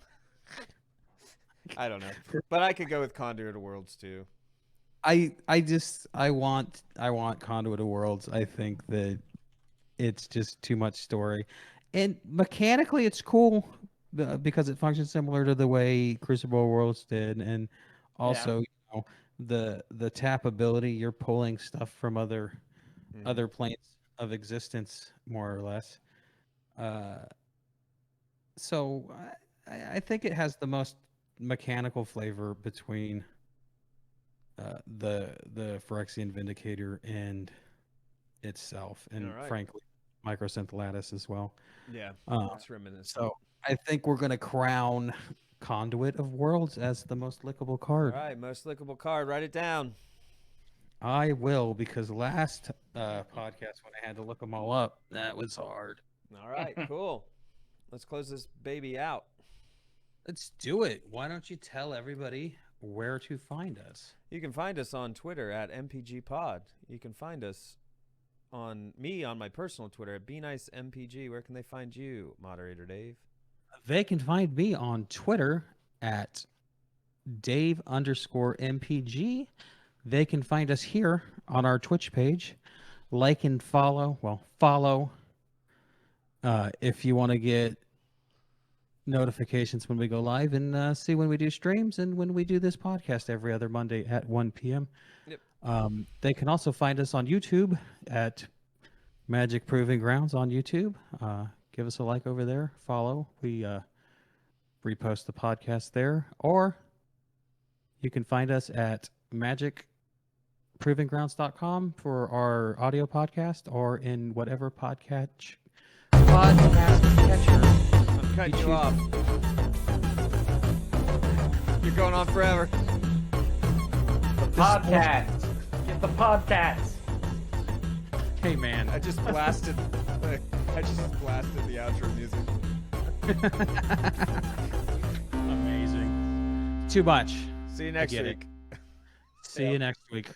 I don't know, but I could go with Conduit of Worlds too. I want Conduit of Worlds. I think that it's just too much story, and mechanically it's cool because it functions similar to the way Crucible Worlds did, and also the tap ability. You're pulling stuff from other planes of existence, more or less. So I think it has the most mechanical flavor between the Phyrexian Vindicator and itself, and Alright. frankly, Microsynth Lattice as well. Yeah, Uh, it's reminiscent. so I think we're gonna crown Conduit of Worlds as the most lickable All card. right, most lickable card. Write it down. I will, because last podcast when I had to look them all up, that was hard. All right, cool. Let's close this baby out. Let's do it. Why don't you tell everybody where to find us? You can find us on Twitter at MPGPod. You can find us on my personal Twitter at BeNiceMPG. Where can they find you, Moderator Dave? They can find me on Twitter at Dave_MPG. They can find us here on our Twitch page. Like and follow. Well, follow if you want to get notifications when we go live and see when we do streams and when we do this podcast every other Monday at 1 p.m. Yep. They can also find us on YouTube at Magic Proving Grounds on YouTube. Give us a like over there. Follow. We repost the podcast there. Or you can find us at magicprovinggrounds.com for our audio podcast, or in whatever podcast catcher. I'm cutting you off. You're going on forever. Podcast. Get the podcast. Hey, man. I just blasted the outro music. Amazing. Too much. See you next get week. See you next week.